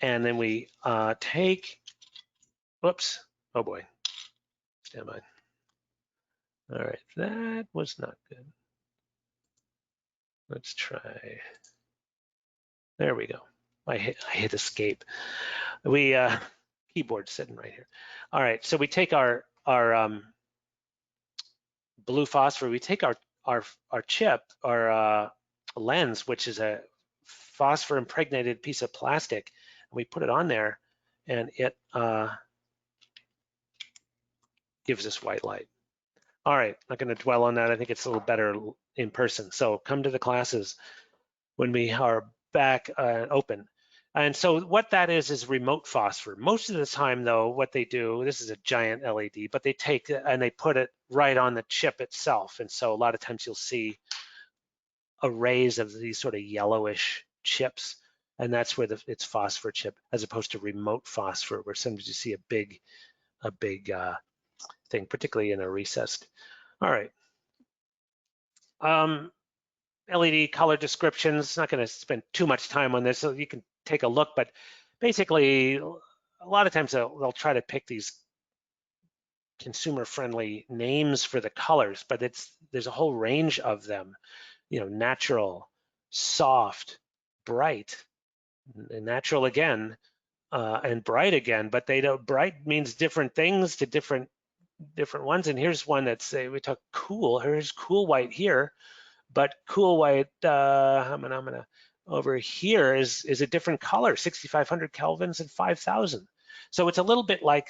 And then we take, whoops, oh boy, stand by. All right, that was not good. Let's try. There we go. I hit escape. We keyboard sitting right here. All right, so we take our blue phosphor. We take our chip, our lens, which is a phosphor impregnated piece of plastic, and we put it on there, and it gives us white light. All right, not going to dwell on that. I think it's a little better in person. So come to the classes when we are back open. And so what that is remote phosphor. Most of the time, though, what they do, this is a giant LED, but they take it and they put it right on the chip itself. And so a lot of times you'll see arrays of these sort of yellowish chips, and that's where it's phosphor chip, as opposed to remote phosphor, where sometimes you see a big thing, particularly in a recessed. All right. LED color descriptions, not going to spend too much time on this, so you can take a look, but basically a lot of times they'll try to pick these consumer-friendly names for the colors, but there's a whole range of them, you know, natural, soft, bright, and natural again, and bright again, but they don't, bright means different things to different ones. And here's one that's, we talk cool, here's cool white here, but cool white, I'm gonna over here is a different color, 6,500 kelvins and 5,000. So it's a little bit like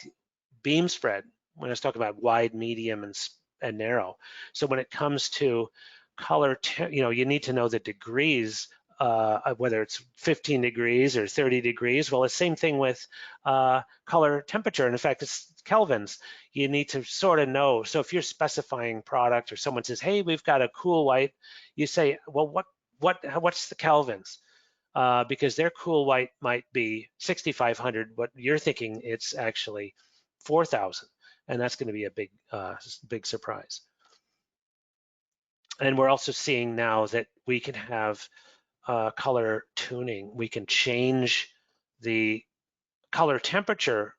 beam spread when I was talking about wide, medium, and narrow. So when it comes to color, you know, you need to know the degrees, whether it's 15 degrees or 30 degrees. Well, the same thing with color temperature. And in fact, it's kelvins. You need to sort of know. So if you're specifying product, or someone says, hey, we've got a cool white, you say, well, what's the kelvins? Because their cool white might be 6,500, but you're thinking it's actually 4,000. and that's going to be a big surprise. And we're also seeing now that we can have color tuning. We can change the color temperature,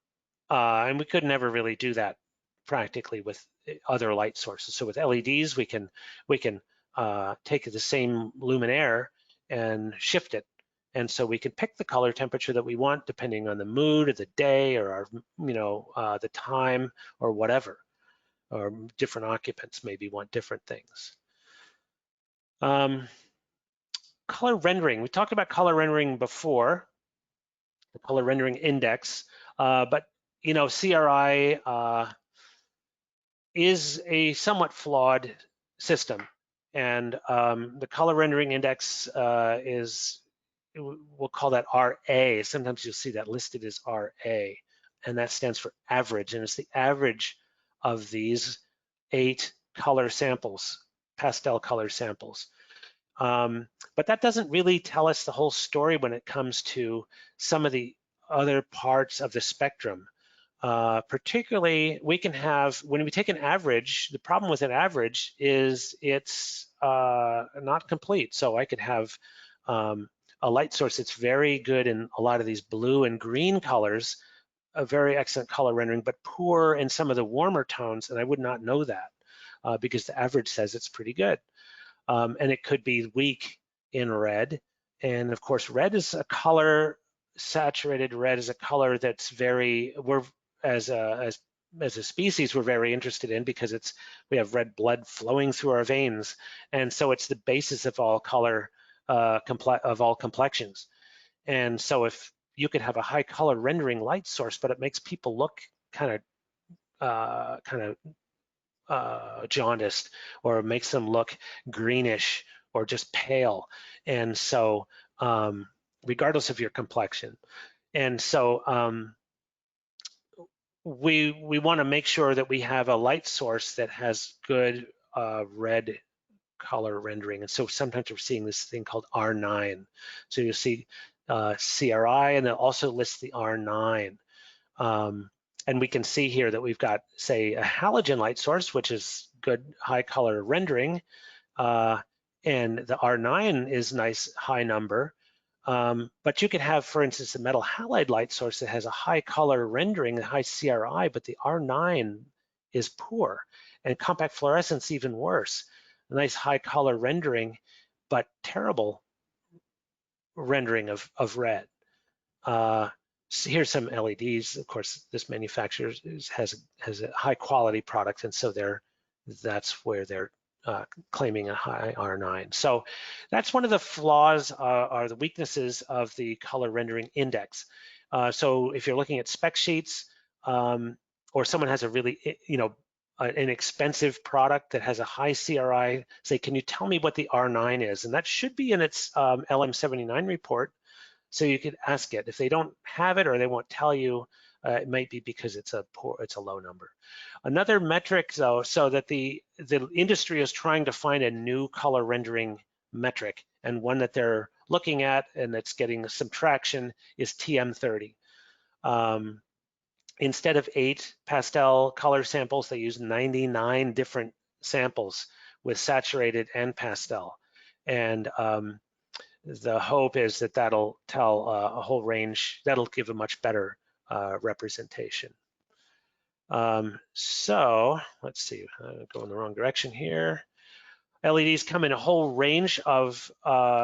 and we could never really do that practically with other light sources. So with LEDs, we can take the same luminaire and shift it, and so we can pick the color temperature that we want depending on the mood of the day or our, the time or whatever. Or different occupants maybe want different things. Color rendering. We talked about color rendering before, the color rendering index, but CRI is a somewhat flawed system, and the color rendering index we'll call that RA. Sometimes you'll see that listed as RA, and that stands for average, and it's the average of these 8 color samples, pastel color samples. But that doesn't really tell us the whole story when it comes to some of the other parts of the spectrum. Particularly, we can have, when we take an average, the problem with an average is it's not complete. So I could have a light source that's very good in a lot of these blue and green colors, a very excellent color rendering, but poor in some of the warmer tones, and I would not know that because the average says it's pretty good. And it could be weak in red. And of course, red is a color, saturated red is a color that's as a species, we're very interested in because we have red blood flowing through our veins. And so it's the basis of all color, of all complexions. And so if you could have a high color rendering light source, but it makes people look kind of jaundiced, or makes them look greenish or just pale, and so regardless of your complexion. And so we want to make sure that we have a light source that has good red color rendering. And so sometimes we're seeing this thing called R9. So you'll see CRI, and it also lists the R9. And we can see here that we've got, say, a halogen light source, which is good high color rendering, and the R9 is nice high number. But you could have, for instance, a metal halide light source that has a high color rendering, a high CRI, but the R9 is poor, and compact fluorescence even worse. A nice high color rendering, but terrible rendering of red. So here's some LEDs. Of course, this manufacturer has a high quality product, and so that's where they're claiming a high R9. So that's one of the flaws or the weaknesses of the color rendering index. So if you're looking at spec sheets, or someone has a really, an expensive product that has a high CRI, say, can you tell me what the R9 is? And that should be in its LM79 report. So you could ask it. If they don't have it or they won't tell you, it might be because it's a low number. Another metric, though, so that the industry is trying to find a new color rendering metric, and one that they're looking at and that's getting some traction is TM30. Instead of 8 pastel color samples, they use 99 different samples with saturated and pastel. And the hope is that that'll tell a whole range, that'll give a much better representation. So let's see, I'm going the wrong direction here. LEDs come in a whole range of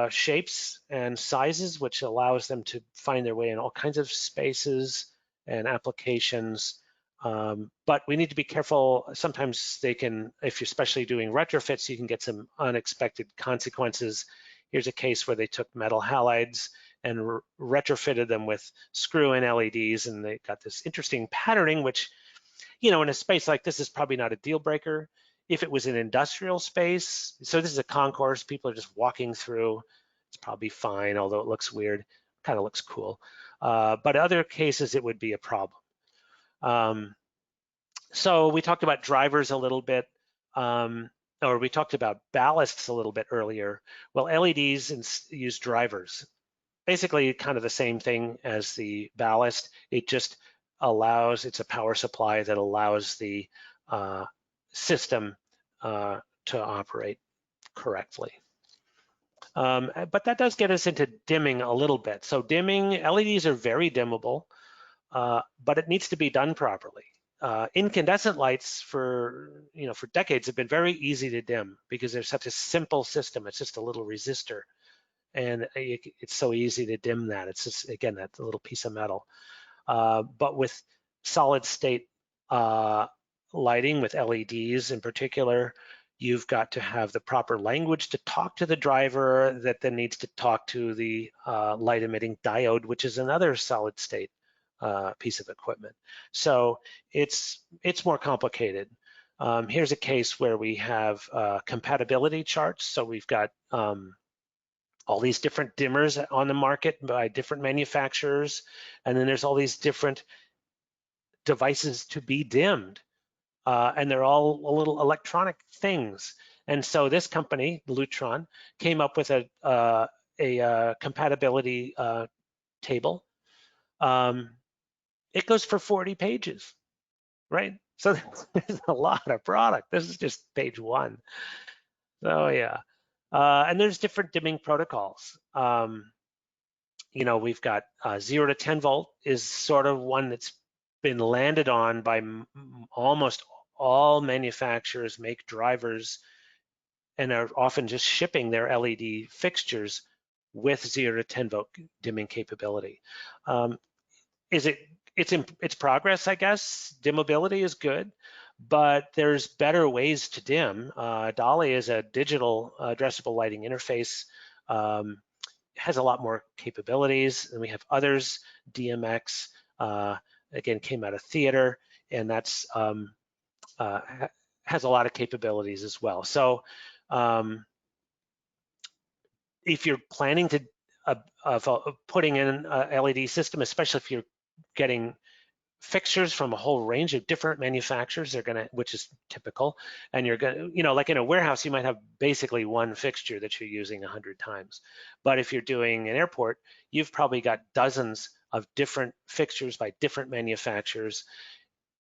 shapes and sizes, which allows them to find their way in all kinds of spaces and applications. But we need to be careful. Sometimes they can, if you're especially doing retrofits, you can get some unexpected consequences. Here's a case where they took metal halides and retrofitted them with screw-in LEDs, and they got this interesting patterning, which, in a space like this is probably not a deal breaker. If it was an industrial space, so this is a concourse, people are just walking through, it's probably fine, although it looks weird, kind of looks cool. But other cases, it would be a problem. So we talked about drivers a little bit, or we talked about ballasts a little bit earlier. Well, LEDs use drivers. Basically kind of the same thing as the ballast. It just it's a power supply that allows the system to operate correctly. But that does get us into dimming a little bit. So dimming, LEDs are very dimmable, but it needs to be done properly. Incandescent lights for decades have been very easy to dim because they're such a simple system. It's just a little resistor, and it's so easy to dim that. It's just, again, that little piece of metal. But with solid state lighting, with LEDs in particular, you've got to have the proper language to talk to the driver that then needs to talk to the light emitting diode, which is another solid state piece of equipment. So it's more complicated. Here's a case where we have compatibility charts. So we've got all these different dimmers on the market by different manufacturers, and then there's all these different devices to be dimmed, and they're all little electronic things. And so this company, Lutron, came up with a compatibility table. It goes for 40 pages, right? So there's a lot of product. This is just page one. So yeah, and there's different dimming protocols. We've got 0 to 10 volt is sort of one that's been landed on by almost all manufacturers, make drivers, and are often just shipping their LED fixtures with 0 to 10 volt dimming capability. It's progress, I guess. Dimmability is good, but there's better ways to dim. Dolly is a digital addressable lighting interface. Has a lot more capabilities, and we have others. DMX again came out of theater, and that's has a lot of capabilities as well. So if you're planning to putting in a LED system, especially if you're getting fixtures from a whole range of different manufacturers, which is typical, and you're gonna, like in a warehouse, you might have basically one fixture that you're using 100 times. But if you're doing an airport, you've probably got dozens of different fixtures by different manufacturers,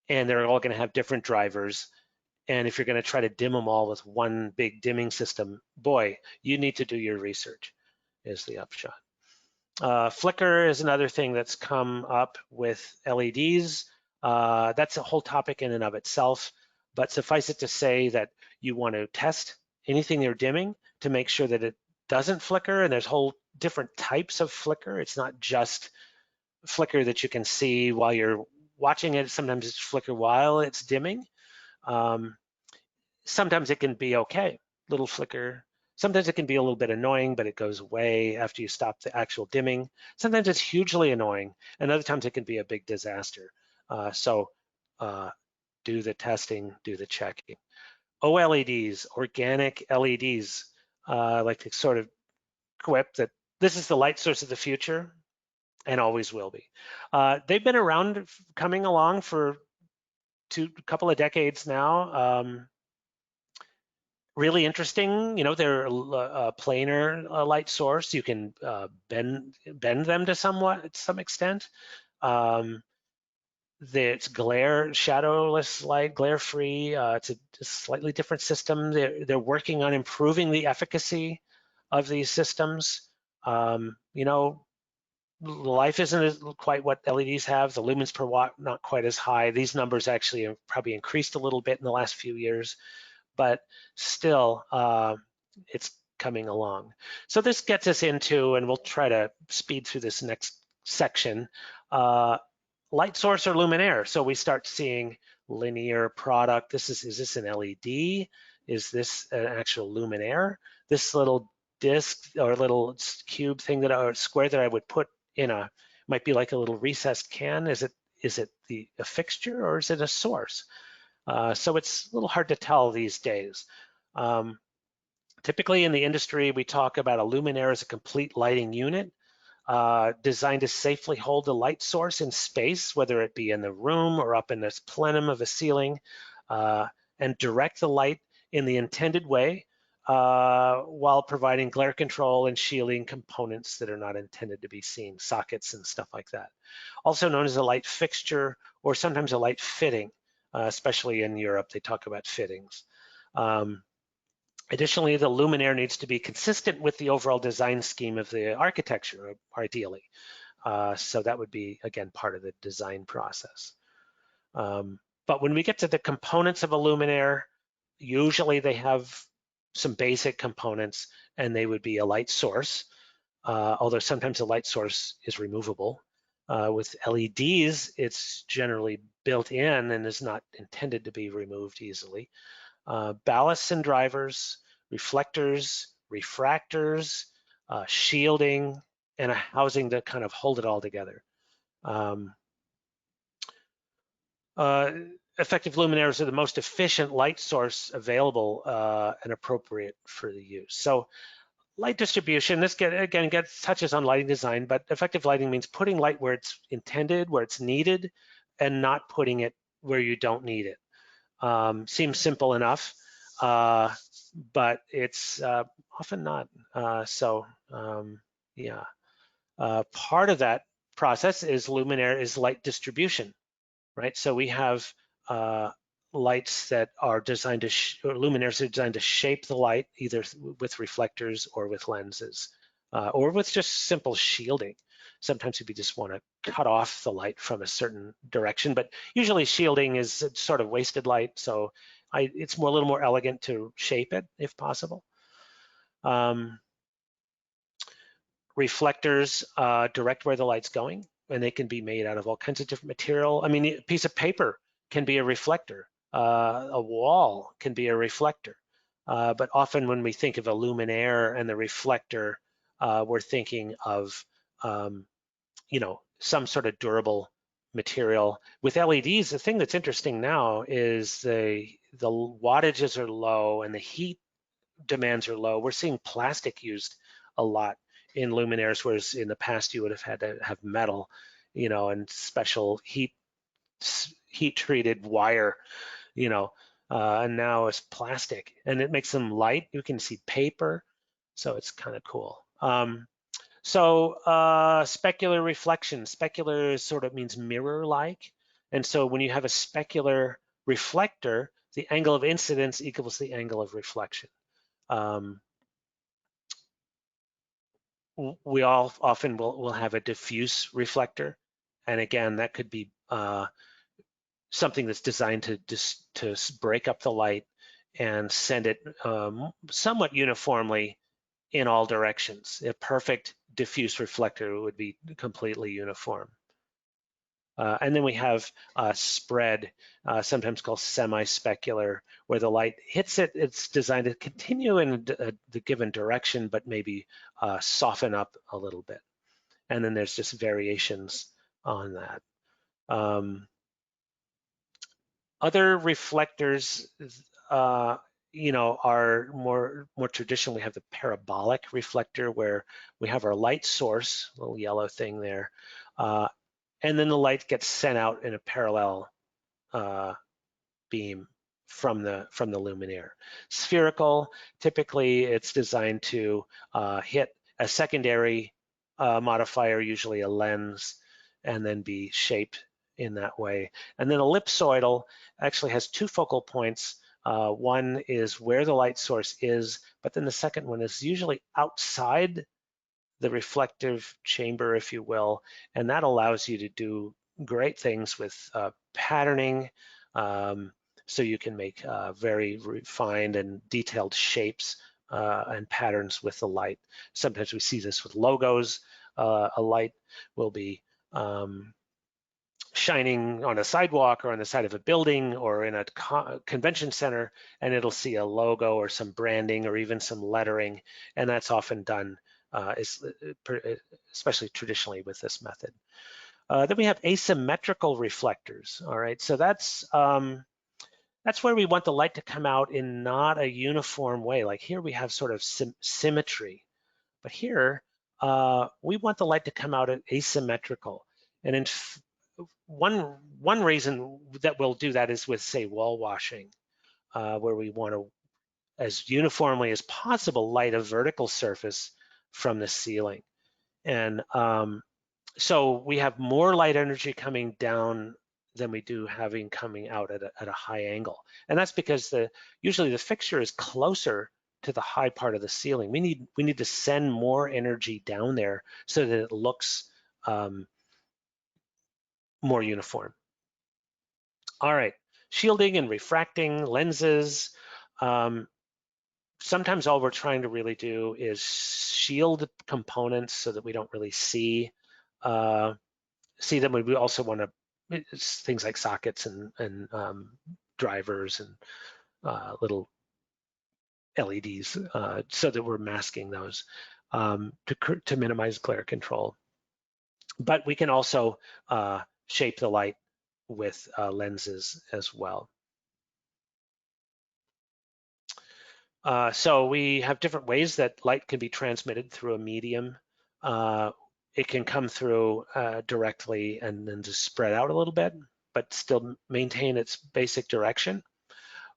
and they're all gonna have different drivers. And if you're gonna try to dim them all with one big dimming system, boy, you need to do your research, is the upshot. Flicker is another thing that's come up with LEDs. That's a whole topic in and of itself, but suffice it to say that you want to test anything you're dimming to make sure that it doesn't flicker, and there's whole different types of flicker. It's not just flicker that you can see while you're watching it. Sometimes it's flicker while it's dimming. Sometimes it can be okay, little flicker. Sometimes it can be a little bit annoying, but it goes away after you stop the actual dimming. Sometimes it's hugely annoying, and other times it can be a big disaster. So do the testing, do the checking. OLEDs, organic LEDs, like to sort of quip that this is the light source of the future and always will be. They've been around, coming along for a couple of decades now. Really interesting, they're a planar light source. You can bend them to some extent. It's shadowless light, glare-free. It's a slightly different system. They're working on improving the efficacy of these systems. Life isn't quite what LEDs have. The lumens per watt, not quite as high. These numbers actually have probably increased a little bit in the last few years, but still, it's coming along. So this gets us into, and we'll try to speed through this next section, light source or luminaire. So we start seeing linear product. Is this an LED? Is this an actual luminaire? This little disc or little cube thing or square that I would put in might be like a little recessed can. Is it a fixture or is it a source? So it's a little hard to tell these days. Typically in the industry, we talk about a luminaire as a complete lighting unit designed to safely hold the light source in space, whether it be in the room or up in this plenum of a ceiling, and direct the light in the intended way while providing glare control and shielding components that are not intended to be seen, sockets and stuff like that. Also known as a light fixture or sometimes a light fitting, especially in Europe, they talk about fittings. Additionally, the luminaire needs to be consistent with the overall design scheme of the architecture, ideally. So that would be, again, part of the design process. But when we get to the components of a luminaire, usually they have some basic components and they would be a light source, although sometimes the light source is removable. With LEDs, it's generally built in and is not intended to be removed easily. Ballasts and drivers, reflectors, refractors, shielding, and a housing to kind of hold it all together. Effective luminaires are the most efficient light source available and appropriate for the use. So light distribution, this touches on lighting design, but effective lighting means putting light where it's intended, where it's needed, and not putting it where you don't need it. Seems simple enough, but it's often not. Yeah. Part of that process is light distribution, right? So we have lights that are designed to, or luminaires are designed to shape the light, either with reflectors or with lenses, or with just simple shielding. Sometimes we just want to cut off the light from a certain direction, but usually shielding is sort of wasted light, so it's a little more elegant to shape it if possible. Reflectors direct where the light's going, and they can be made out of all kinds of different material. I mean, a piece of paper can be a reflector. A wall can be a reflector. But often when we think of a luminaire and the reflector, we're thinking of some sort of durable material. With LEDs, the thing that's interesting now is the wattages are low and the heat demands are low. We're seeing plastic used a lot in luminaires, whereas in the past you would have had to have metal, and special heat treated wire, and now it's plastic, and it makes them light. You can see paper, so it's kind of cool. Specular reflection. Specular sort of means mirror-like, and so when you have a specular reflector, the angle of incidence equals the angle of reflection. We all often will have a diffuse reflector, and again, that could be something that's designed to break up the light and send it somewhat uniformly in all directions. A perfect diffuse reflector would be completely uniform. And then we have spread, sometimes called semi-specular, where the light hits it. It's designed to continue in the given direction, but maybe soften up a little bit. And then there's just variations on that. Other reflectors, are more traditional. We have the parabolic reflector, where we have our light source, little yellow thing there, and then the light gets sent out in a parallel beam from the luminaire. Spherical, typically it's designed to hit a secondary modifier, usually a lens, and then be shaped in that way. And then ellipsoidal actually has two focal points. One is where the light source is, but then the second one is usually outside the reflective chamber, if you will, and that allows you to do great things with patterning, so you can make very refined and detailed shapes and patterns with the light. Sometimes we see this with logos. A light will be shining on a sidewalk or on the side of a building or in a convention center, and it'll see a logo or some branding or even some lettering, and that's often done especially traditionally with this method. Then we have asymmetrical reflectors. All right, so that's where we want the light to come out in not a uniform way. Like here we have sort of symmetry, but here we want the light to come out asymmetrical. And one reason that we'll do that is with, say, wall washing, where we want to as uniformly as possible light a vertical surface from the ceiling. And so we have more light energy coming down than we do having coming out at a high angle. And that's because usually the fixture is closer to the high part of the ceiling. We need to send more energy down there so that it looks more uniform. All right, shielding and refracting lenses. Sometimes all we're trying to really do is shield components so that we don't really see them. We also want to, things like sockets and drivers and little LEDs so that we're masking those to minimize glare control. But we can also shape the light with lenses as well. So we have different ways that light can be transmitted through a medium. It can come through directly and then just spread out a little bit, but still maintain its basic direction.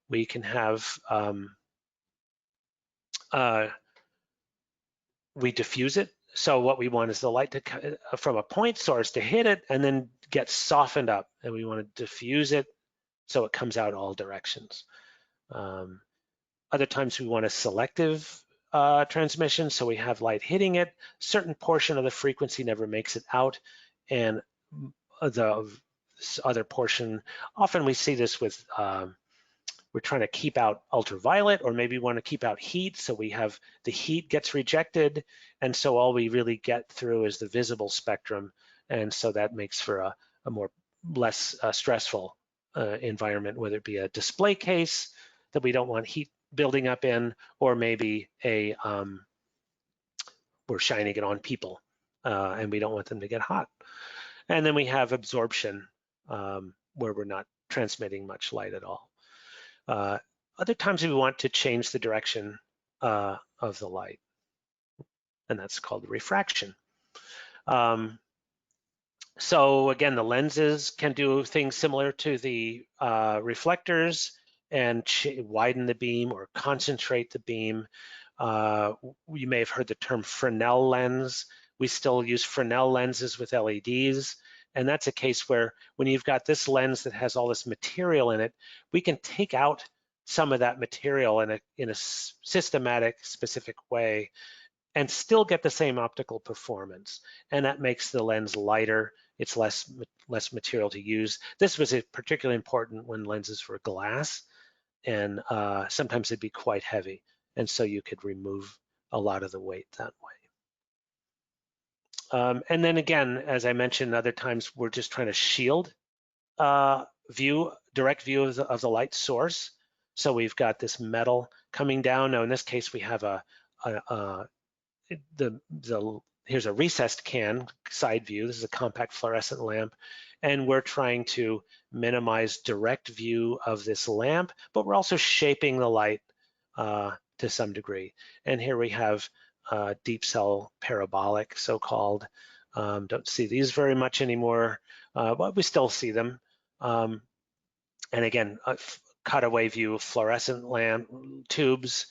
We can have, we diffuse it. So what we want is the light to from a point source to hit it and then get softened up. And we want to diffuse it so it comes out all directions. Other times we want a selective transmission, so we have light hitting it. Certain portion of the frequency never makes it out, and the other portion, often we see this with, we're trying to keep out ultraviolet, or maybe we want to keep out heat, so we have the heat gets rejected, and so all we really get through is the visible spectrum, and so that makes for a less stressful environment, whether it be a display case that we don't want heat building up in, or maybe we're shining it on people and we don't want them to get hot. And then we have absorption where we're not transmitting much light at all. Other times we want to change the direction of the light, and that's called refraction. So again, the lenses can do things similar to the reflectors and widen the beam or concentrate the beam. You may have heard the term Fresnel lens. We still use Fresnel lenses with LEDs, and that's a case where when you've got this lens that has all this material in it, we can take out some of that material in a systematic, specific way and still get the same optical performance. And that makes the lens lighter. It's less material to use. This was particularly important when lenses were glass, and sometimes it'd be quite heavy. And so you could remove a lot of the weight that way. And then again, as I mentioned, other times we're just trying to shield direct view of the light source. So we've got this metal coming down. Now in this case, we have here's a recessed can side view. This is a compact fluorescent lamp, and we're trying to minimize direct view of this lamp, but we're also shaping the light to some degree. And here we have deep cell parabolic, so-called. Don't see these very much anymore, but we still see them. And again, a cutaway view of fluorescent lamp tubes,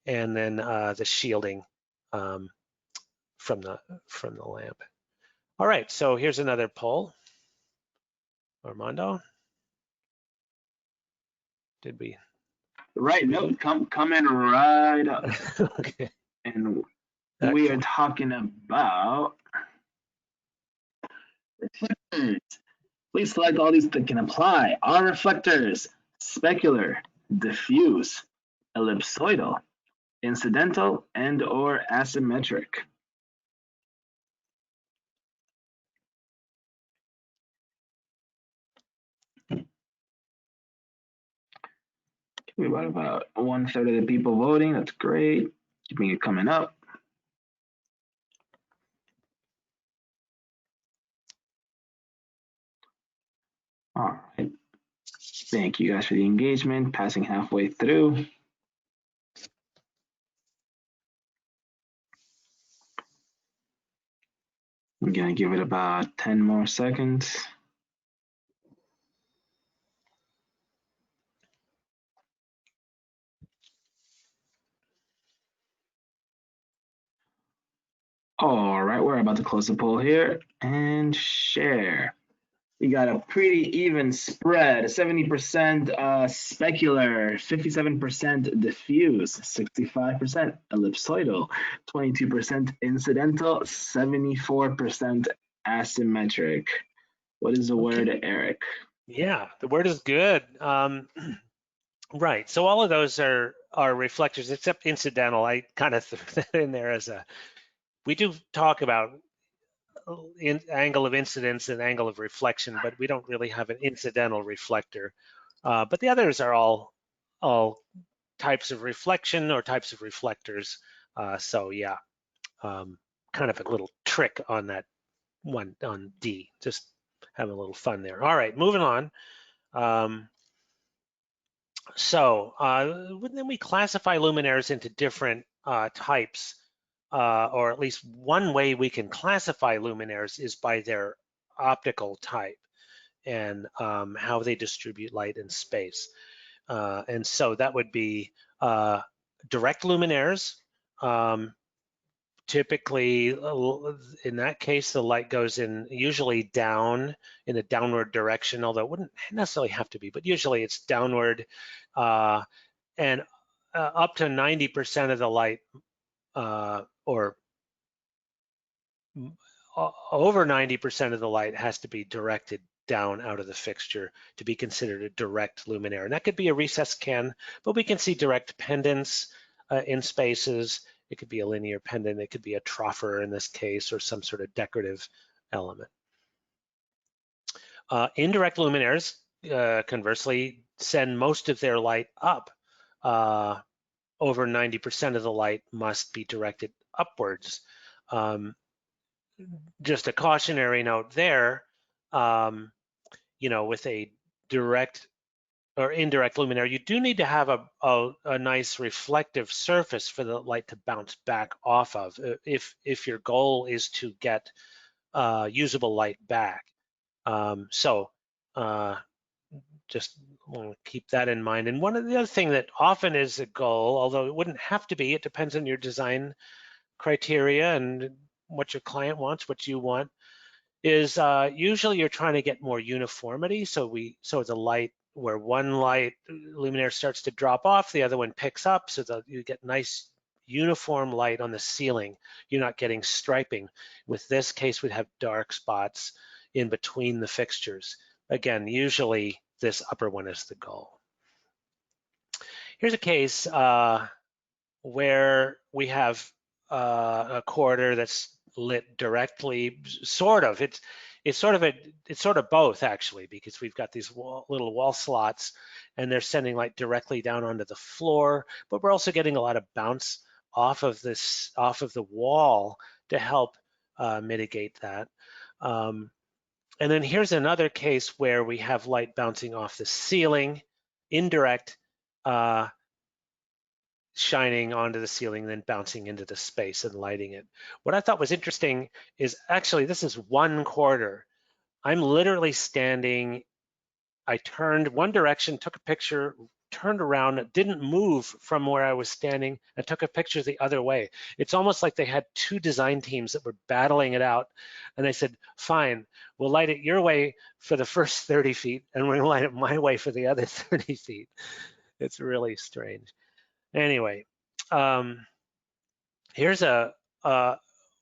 and then the shielding from the lamp. All right, so here's another poll. Armando, did we? Right, no, coming right up. Okay. And we are talking about reflectors. Please select all these that can apply. Are reflectors specular, diffuse, ellipsoidal, incidental, and or asymmetric? We got about 1/3 of the people voting. That's great. Keeping it coming up. All right. Thank you guys for the engagement. Passing halfway through. I'm gonna give it about 10 more seconds. All right, we're about to close the poll here and share. We got a pretty even spread, 70% specular, 57% diffuse, 65% ellipsoidal, 22% incidental, 74% asymmetric. What is the word, Okay. Eric? Yeah, the word is good. Right. So all of those are reflectors, except incidental. I kind of threw that in there as a. We do talk about angle of incidence and angle of reflection, but we don't really have an incidental reflector. But the others are all types of reflection or types of reflectors. So yeah, kind of a little trick on that one on D. Just having a little fun there. All right, moving on. Um, then we classify luminaires into different types, or at least one way we can classify luminaires is by their optical type and how they distribute light in space. And so that would be direct luminaires. Um, Typically, in that case, the light goes in usually down in a downward direction, although it wouldn't necessarily have to be, but usually it's downward, uh, and up to 90% of the light, or over 90% of the light has to be directed down out of the fixture to be considered a direct luminaire. And that could be a recessed can, but we can see direct pendants in spaces. It could be a linear pendant. It could be a troffer in this case, or some sort of decorative element. Indirect luminaires, conversely, send most of their light up. Over 90% of the light must be directed upwards. Just a cautionary note there, with a direct or indirect luminaire, you do need to have a nice reflective surface for the light to bounce back off of if your goal is to get usable light back. So just want to keep that in mind. And one of the other thing that often is a goal, although it wouldn't have to be, it depends on your design criteria and what your client wants, what you want, is usually you're trying to get more uniformity. So the light, where one light luminaire starts to drop off, the other one picks up, so that you get nice uniform light on the ceiling. You're not getting striping. With this case, we'd have dark spots in between the fixtures. Again, usually this upper one is the goal. Here's a case where we have a corridor that's lit directly, sort of. It's sort of both, actually, because we've got these little wall slots, and they're sending light directly down onto the floor, but we're also getting a lot of bounce off of the wall to help mitigate that. And then here's another case where we have light bouncing off the ceiling, indirect, shining onto the ceiling, then bouncing into the space and lighting it. What I thought was interesting is actually this is one corridor. I'm literally standing, I turned one direction, took a picture, turned around, didn't move from where I was standing, and took a picture the other way. It's almost like they had two design teams that were battling it out. And they said, fine, we'll light it your way for the first 30 feet, and we're gonna light it my way for the other 30 feet. It's really strange. Anyway, here's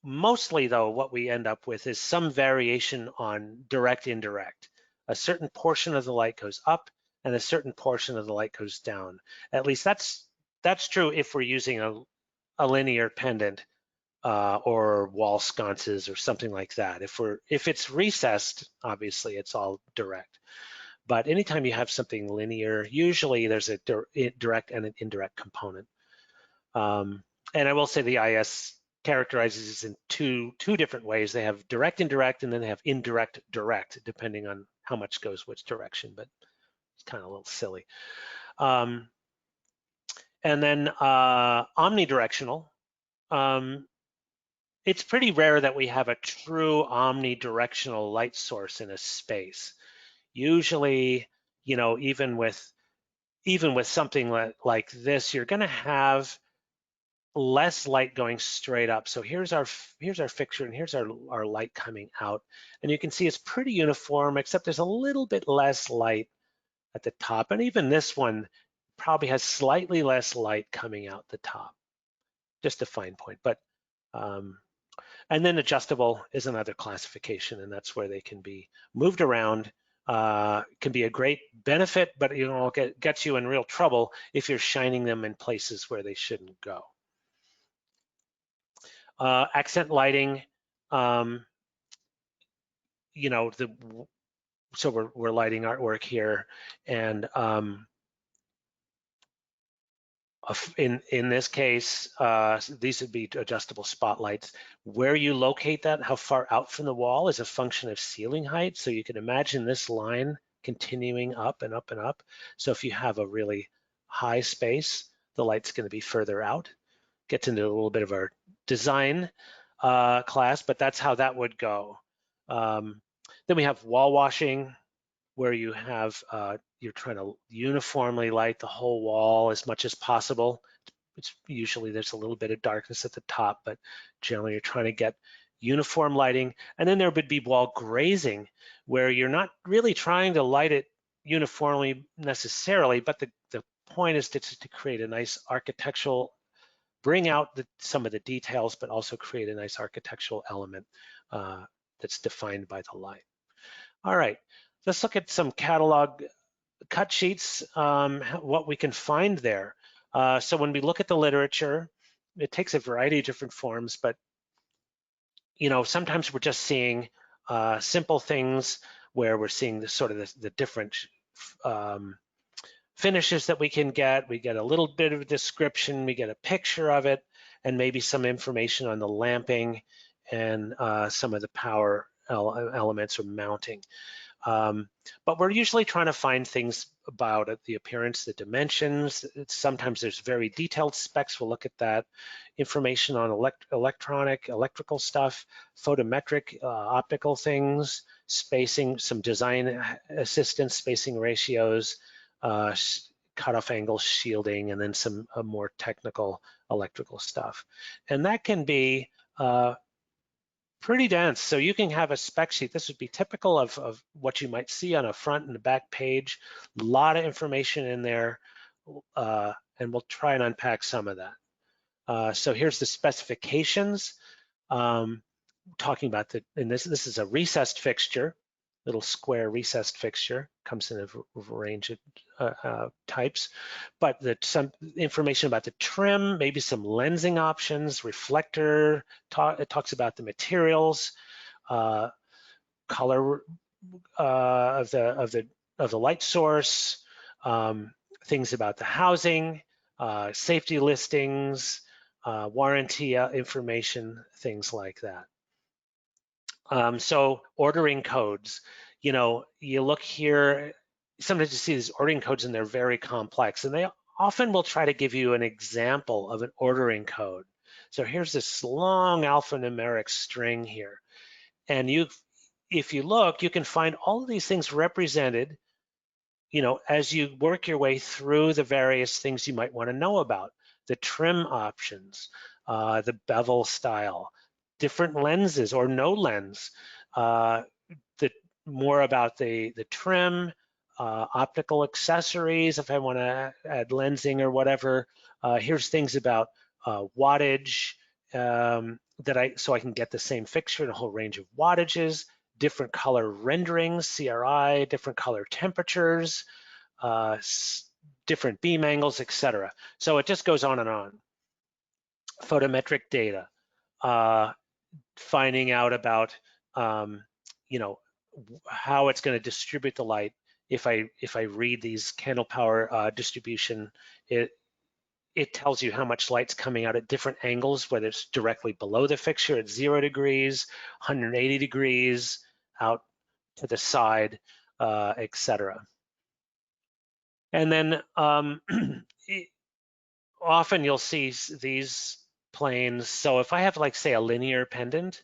mostly though, what we end up with is some variation on direct indirect. A certain portion of the light goes up and a certain portion of the light goes down. At least that's true if we're using a linear pendant or wall sconces or something like that. If it's recessed, obviously it's all direct. But anytime you have something linear, usually there's a direct and an indirect component. And I will say the IS characterizes this in two different ways. They have direct indirect, and then they have indirect direct, depending on how much goes which direction, but it's kind of a little silly. And then omnidirectional. It's pretty rare that we have a true omnidirectional light source in a space. Usually, even with something like this, you're going to have less light going straight up. So here's our fixture, and here's our light coming out. And you can see it's pretty uniform, except there's a little bit less light at the top. And even this one probably has slightly less light coming out the top, just a fine point. But and then adjustable is another classification, and that's where they can be moved around. Can be a great benefit, but gets you in real trouble if you're shining them in places where they shouldn't go. Accent lighting, so we're lighting artwork here, and in this case, these would be adjustable spotlights. Where you locate that, how far out from the wall, is a function of ceiling height. So you can imagine this line continuing up and up and up. So if you have a really high space, the light's going to be further out. Gets into a little bit of our design class, but that's how that would go. Then we have wall washing, where you have you're trying to uniformly light the whole wall as much as possible. It's usually there's a little bit of darkness at the top, but generally you're trying to get uniform lighting. And then there would be wall grazing, where you're not really trying to light it uniformly necessarily, but the point is to create a nice architectural, bring out some of the details, but also create a nice architectural element that's defined by the light. All right, let's look at some catalog cut sheets, what we can find there. So when we look at the literature, it takes a variety of different forms, but sometimes we're just seeing simple things where we're seeing the different finishes that we can get. We get a little bit of a description, we get a picture of it, and maybe some information on the lamping and some of the power elements or mounting. But we're usually trying to find things about it, the appearance, the dimensions. Sometimes there's very detailed specs. We'll look at that. Information on electrical stuff, photometric, optical things, spacing, some design assistance, spacing ratios, cutoff angle, shielding, and then some more technical electrical stuff. And that can be pretty dense. So you can have a spec sheet. This would be typical of what you might see on a front and a back page. A lot of information in there, and we'll try and unpack some of that. So here's the specifications. Talking about this is a recessed fixture, little square recessed fixture, comes in a range of types, but some information about the trim, maybe some lensing options, reflector, it talks about the materials, color of the light source, things about the housing, safety listings, warranty information, things like that. So ordering codes, you look here, sometimes you see these ordering codes and they're very complex, and they often will try to give you an example of an ordering code. So here's this long alphanumeric string here. And if you look, you can find all of these things represented, as you work your way through the various things you might want to know about. The trim options, the bevel style, different lenses or no lens, more about the trim, optical accessories, if I want to add lensing or whatever. Here's things about wattage, so I can get the same fixture in a whole range of wattages, different color renderings, CRI, different color temperatures, different beam angles, etc. So it just goes on and on. Photometric data, finding out about how it's going to distribute the light. If I read these candle power distribution, it tells you how much light's coming out at different angles, whether it's directly below the fixture at 0 degrees, 180 degrees, out to the side, etc. And then often you'll see these planes. So if I have, like, say, a linear pendant,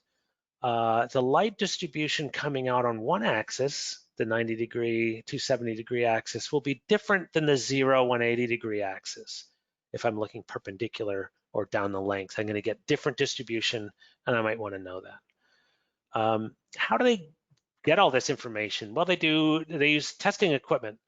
the light distribution coming out on one axis, the 90 degree, 270 degree axis, will be different than the 0, 180 degree axis if I'm looking perpendicular or down the length. I'm going to get different distribution, and I might want to know that. How do they get all this information? Well, they use testing equipment.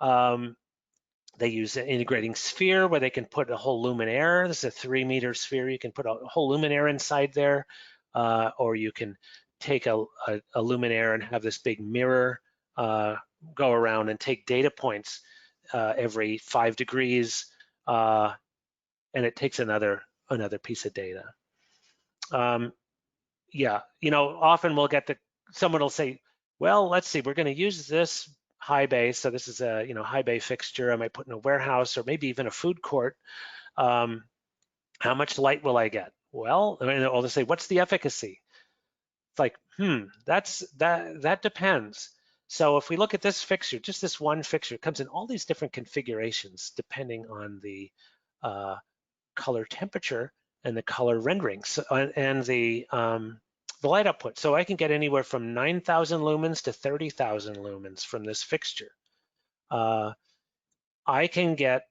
They use an integrating sphere where they can put a whole luminaire. This is a 3-meter sphere. You can put a whole luminaire inside there, or you can take a luminaire and have this big mirror go around and take data points every 5 degrees, and it takes another piece of data. Yeah, often we'll get someone will say, well, let's see, we're going to use this high bay. So this is a high bay fixture. I might put in a warehouse or maybe even a food court. How much light will I get? Well, I'll just say, what's the efficacy? It's like, that depends. So if we look at this fixture, just this one fixture, it comes in all these different configurations depending on the color temperature and the color renderings and the light output. So I can get anywhere from 9,000 lumens to 30,000 lumens from this fixture. I can get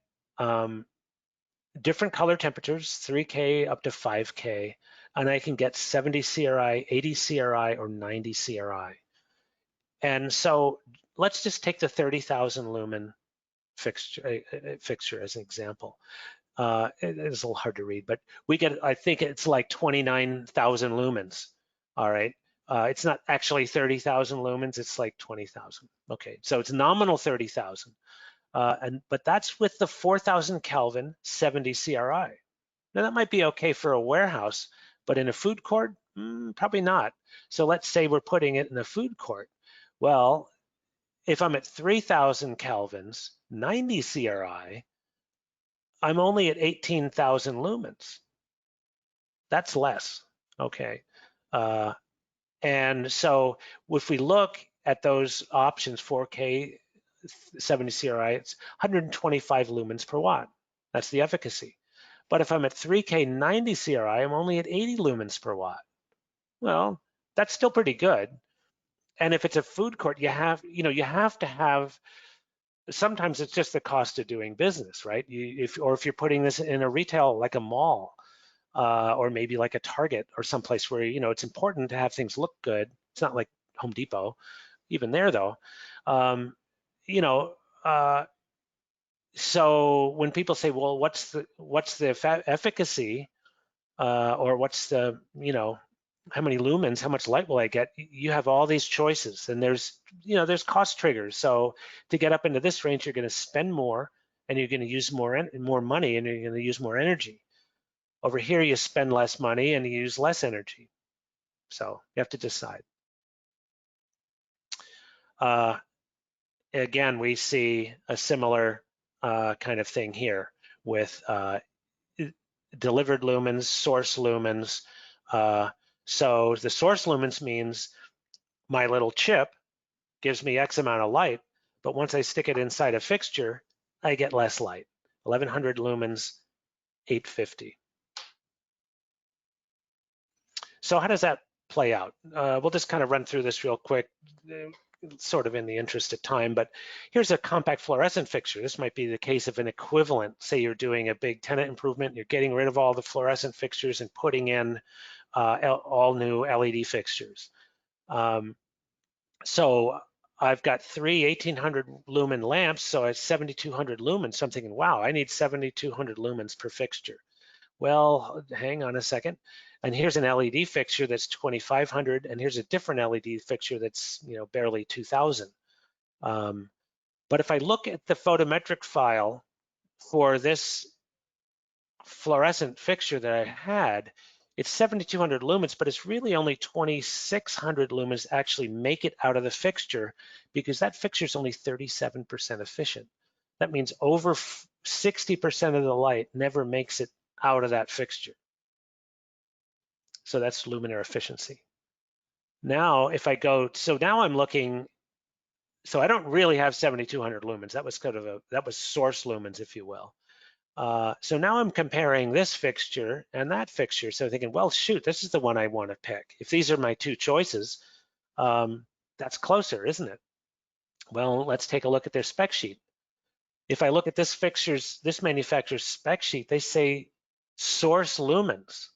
different color temperatures, 3K up to 5K, and I can get 70 CRI, 80 CRI, or 90 CRI. And so let's just take the 30,000 lumen fixture as an example. It's a little hard to read, but we get, I think it's like 29,000 lumens. All right. It's not actually 30,000 lumens, it's like 20,000. Okay, so it's nominal 30,000. But that's with the 4,000 Kelvin 70 CRI. Now that might be okay for a warehouse, but in a food court, probably not. So let's say we're putting it in a food court. Well, if I'm at 3,000 kelvins, 90 CRI, I'm only at 18,000 lumens. That's less, okay? And so if we look at those options, 4K, 70 CRI, it's 125 lumens per watt. That's the efficacy. But if I'm at 3K 90 CRI, I'm only at 80 lumens per watt. Well, that's still pretty good. And if it's a food court, you have to have, sometimes it's just the cost of doing business, right? If you're putting this in a retail, like a mall, or maybe like a Target or someplace where, it's important to have things look good. It's not like Home Depot, even there though. So when people say, well, what's the efficacy, or what's the, how many lumens, how much light will I get? You have all these choices, and there's cost triggers. So to get up into this range, you're going to spend more, and you're going to use more money, and you're going to use more energy. Over here, you spend less money and you use less energy. So you have to decide. Again, we see a similar kind of thing here with delivered lumens, source lumens. So the source lumens means my little chip gives me X amount of light, but once I stick it inside a fixture, I get less light. 1100 lumens, 850. So how does that play out? We'll just kind of run through this real quick, sort of in the interest of time, but here's a compact fluorescent fixture. This might be the case of an equivalent. Say you're doing a big tenant improvement, you're getting rid of all the fluorescent fixtures and putting in all new LED fixtures. So I've got 3 1800 lumen lamps, so it's 7200 lumens. So I'm thinking, wow, I need 7200 lumens per fixture. Well, hang on a second. And here's an LED fixture that's 2500, and here's a different LED fixture that's barely 2000. But if I look at the photometric file for this fluorescent fixture that I had, it's 7200 lumens, but it's really only 2600 lumens actually make it out of the fixture, because that fixture is only 37% efficient. That means over 60% of the light never makes it out of that fixture. So that's luminaire efficiency. Now, if I go, so now I'm looking, so I don't really have 7200 lumens. That was that was source lumens, if you will. So now I'm comparing this fixture and that fixture. So thinking, well, shoot, this is the one I want to pick. If these are my two choices, that's closer, isn't it? Well, let's take a look at their spec sheet. If I look at this manufacturer's spec sheet, they say source lumens.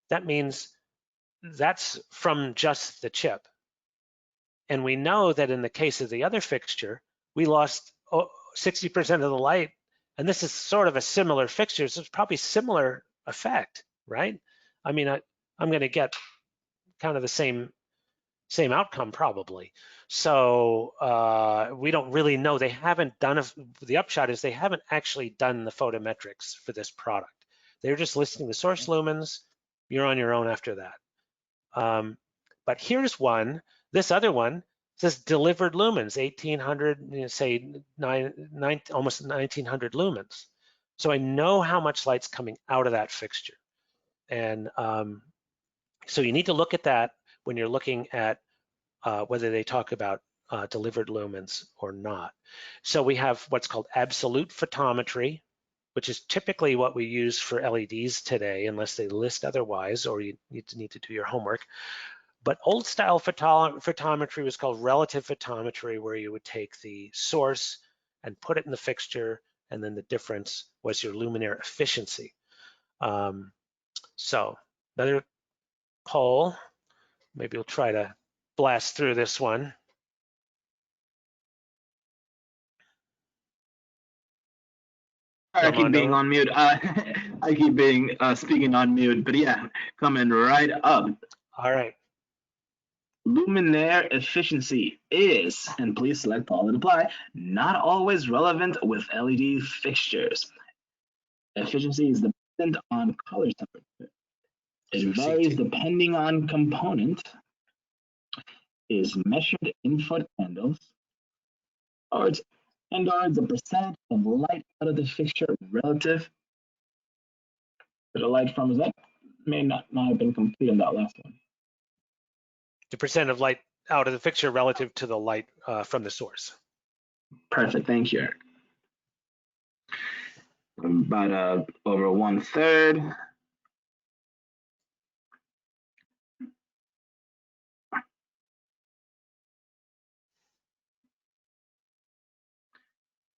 That means that's from just the chip. And we know that in the case of the other fixture, we lost 60% of the light. And this is sort of a similar fixture, so it's probably similar effect, right? I mean, I'm going to get kind of the same outcome probably. So we don't really know. They haven't done, the upshot is they haven't actually done the photometrics for this product. They're just listing the source lumens. You're on your own after that. But here's one, this other one says delivered lumens, 1800, say almost 1900 lumens. So I know how much light's coming out of that fixture. And so you need to look at that when you're looking at whether they talk about delivered lumens or not. So we have what's called absolute photometry, which is typically what we use for LEDs today, unless they list otherwise, or you need to do your homework. But old style photometry was called relative photometry, where you would take the source and put it in the fixture, and then the difference was your luminaire efficiency. So another poll, maybe we'll try to blast through this one. I keep being on mute. I keep being speaking on mute, but yeah, coming right up. All right. Luminaire efficiency is, and please select all and apply, not always relevant with LED fixtures. Efficiency is dependent on color temperature. It varies depending on component, is measured in Footcandles, or it's the percent of light out of the fixture relative to the light from, that may not have been complete on that last one. The percent of light out of the fixture relative to the light from the source. Perfect, thank you. About over 1/3.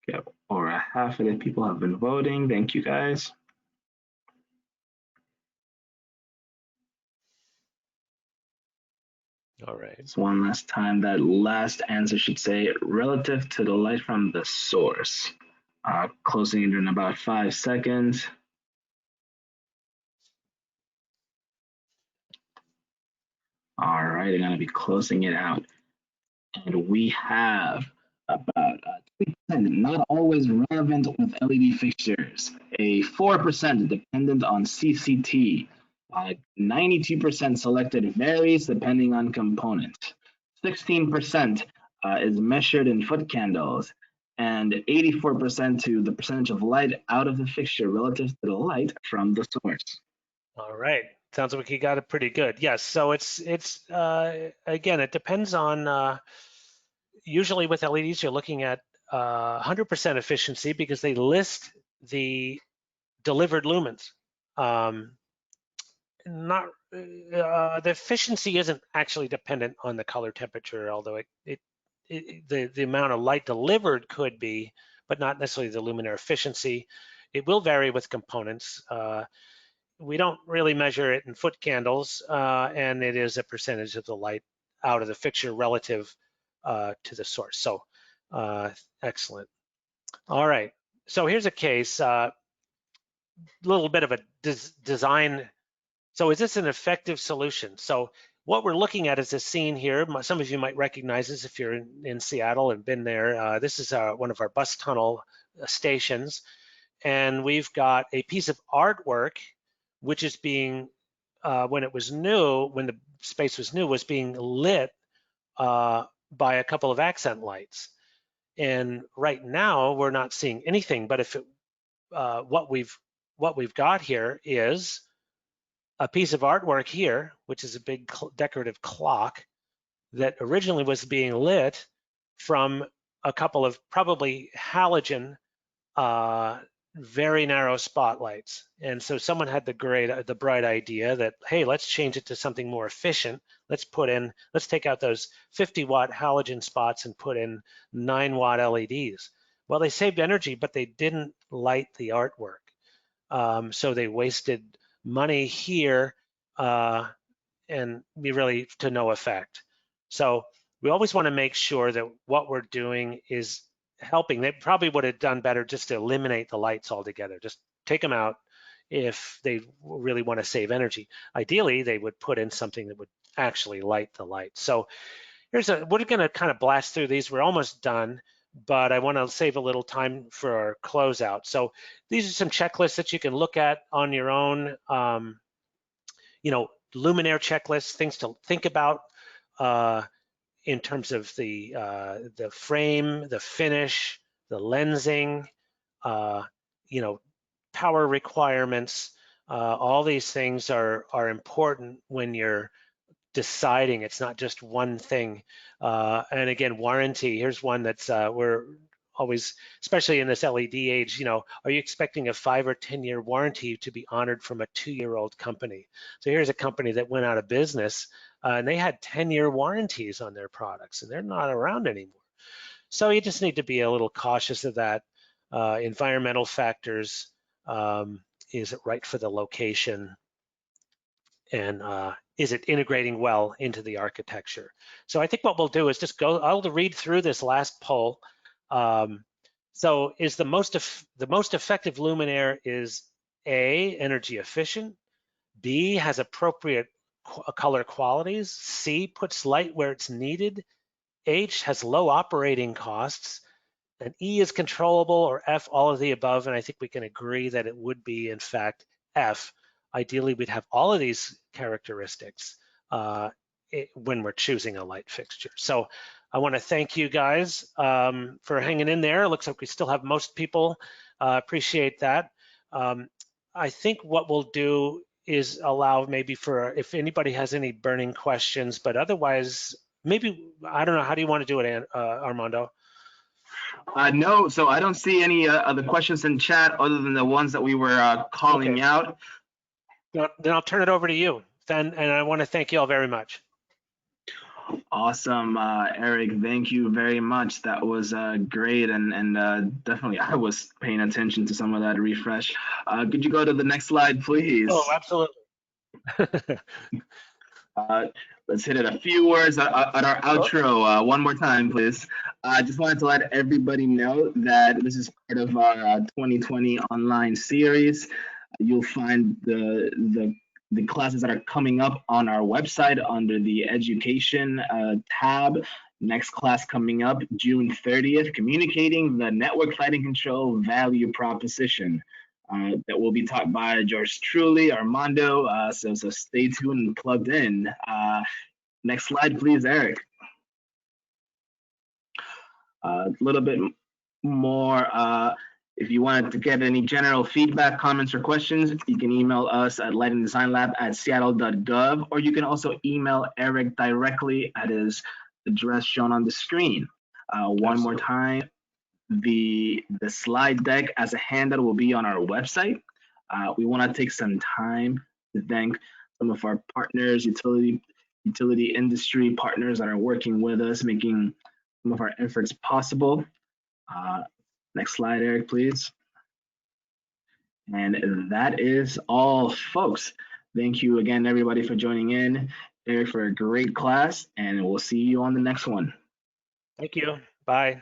Okay, over half of the people have been voting. Thank you guys. All right. So one last time, that last answer should say relative to the light from the source. Closing it in about 5 seconds. All right, I'm gonna be closing it out. And we have about 3% not always relevant with LED fixtures, a 4% dependent on CCT, 92% selected varies depending on component, 16% is measured in Footcandles, and 84% to the percentage of light out of the fixture relative to the light from the source. All right, sounds like you got it pretty good. Yes, so it's again, it depends on, usually with LEDs, you're looking at 100% efficiency because they list the delivered lumens. The efficiency isn't actually dependent on the color temperature, although the amount of light delivered could be, but not necessarily the luminaire efficiency. It will vary with components. We don't really measure it in Footcandles, and it is a percentage of the light out of the fixture relative to the source. So excellent. All right, so here's a case, little bit of a design. So is this an effective solution? So what we're looking at is a scene here. Some of you might recognize this if you're in Seattle and been there. This is one of our bus tunnel stations. And we've got a piece of artwork, which is being, when the space was new, was being lit by a couple of accent lights. And right now we're not seeing anything, but if what we've got here is a piece of artwork here, which is a big decorative clock that originally was being lit from a couple of probably halogen, very narrow spotlights. And so someone had the bright idea that, hey, let's change it to something more efficient. Let's take out those 50-watt halogen spots and put in 9-watt LEDs. Well, they saved energy, but they didn't light the artwork. So they wasted money here and be really to no effect. So we always want to make sure that what we're doing is helping. They probably would have done better just to eliminate the lights altogether, just take them out if they really want to save energy. Ideally, they would put in something that would actually light the light. So we're going to kind of blast through these. We're almost done, but I want to save a little time for our closeout. So these are some checklists that you can look at on your own. Luminaire checklists, things to think about in terms of the frame, the finish, the lensing, uh, power requirements. All these things are important when you're deciding. It's not just one thing. And again, warranty. Here's one that's we're always, especially in this LED age, are you expecting a 5 or 10-year warranty to be honored from a 2-year-old company? So here's a company that went out of business and they had 10-year warranties on their products and they're not around anymore. So you just need to be a little cautious of that. Environmental factors, is it right for the location? And is it integrating well into the architecture? So I think what we'll do is just I'll read through this last poll. So is the most effective luminaire is A, energy efficient, B, has appropriate color qualities, C, puts light where it's needed, H, has low operating costs, and E is controllable, or F, all of the above. And I think we can agree that it would be, in fact, F. Ideally, we'd have all of these characteristics when we're choosing a light fixture. So I want to thank you guys for hanging in there. It looks like we still have most people. Appreciate that. I think what we'll do is allow maybe for if anybody has any burning questions, but otherwise, maybe, I don't know, how do you want to do it, Armando? No, so I don't see any other questions in chat other than the ones that we were calling Okay. out. Then I'll turn it over to you. And I want to thank you all very much. Awesome, Eric. Thank you very much. That was great, and definitely I was paying attention to some of that refresh. Could you go to the next slide, please? Oh, absolutely. Let's hit it a few words at our outro. One more time, please. I just wanted to let everybody know that this is part of our 2020 online series. You'll find the classes that are coming up on our website under the education tab. Next class coming up June 30th, communicating the network lighting control value proposition. That will be taught by George truly, Armando. So stay tuned and plugged in. Next slide, please, Eric. A little bit more. If you wanted to get any general feedback, comments, or questions, you can email us at lightingdesignlab@seattle.gov, or you can also email Eric directly at his address shown on the screen. One more time, the slide deck as a handout will be on our website. We want to take some time to thank some of our partners, utility industry partners that are working with us, making some of our efforts possible. Next slide, Eric, please. And that is all, folks. Thank you again, everybody, for joining in. Eric, for a great class, and we'll see you on the next one. Thank you. Bye.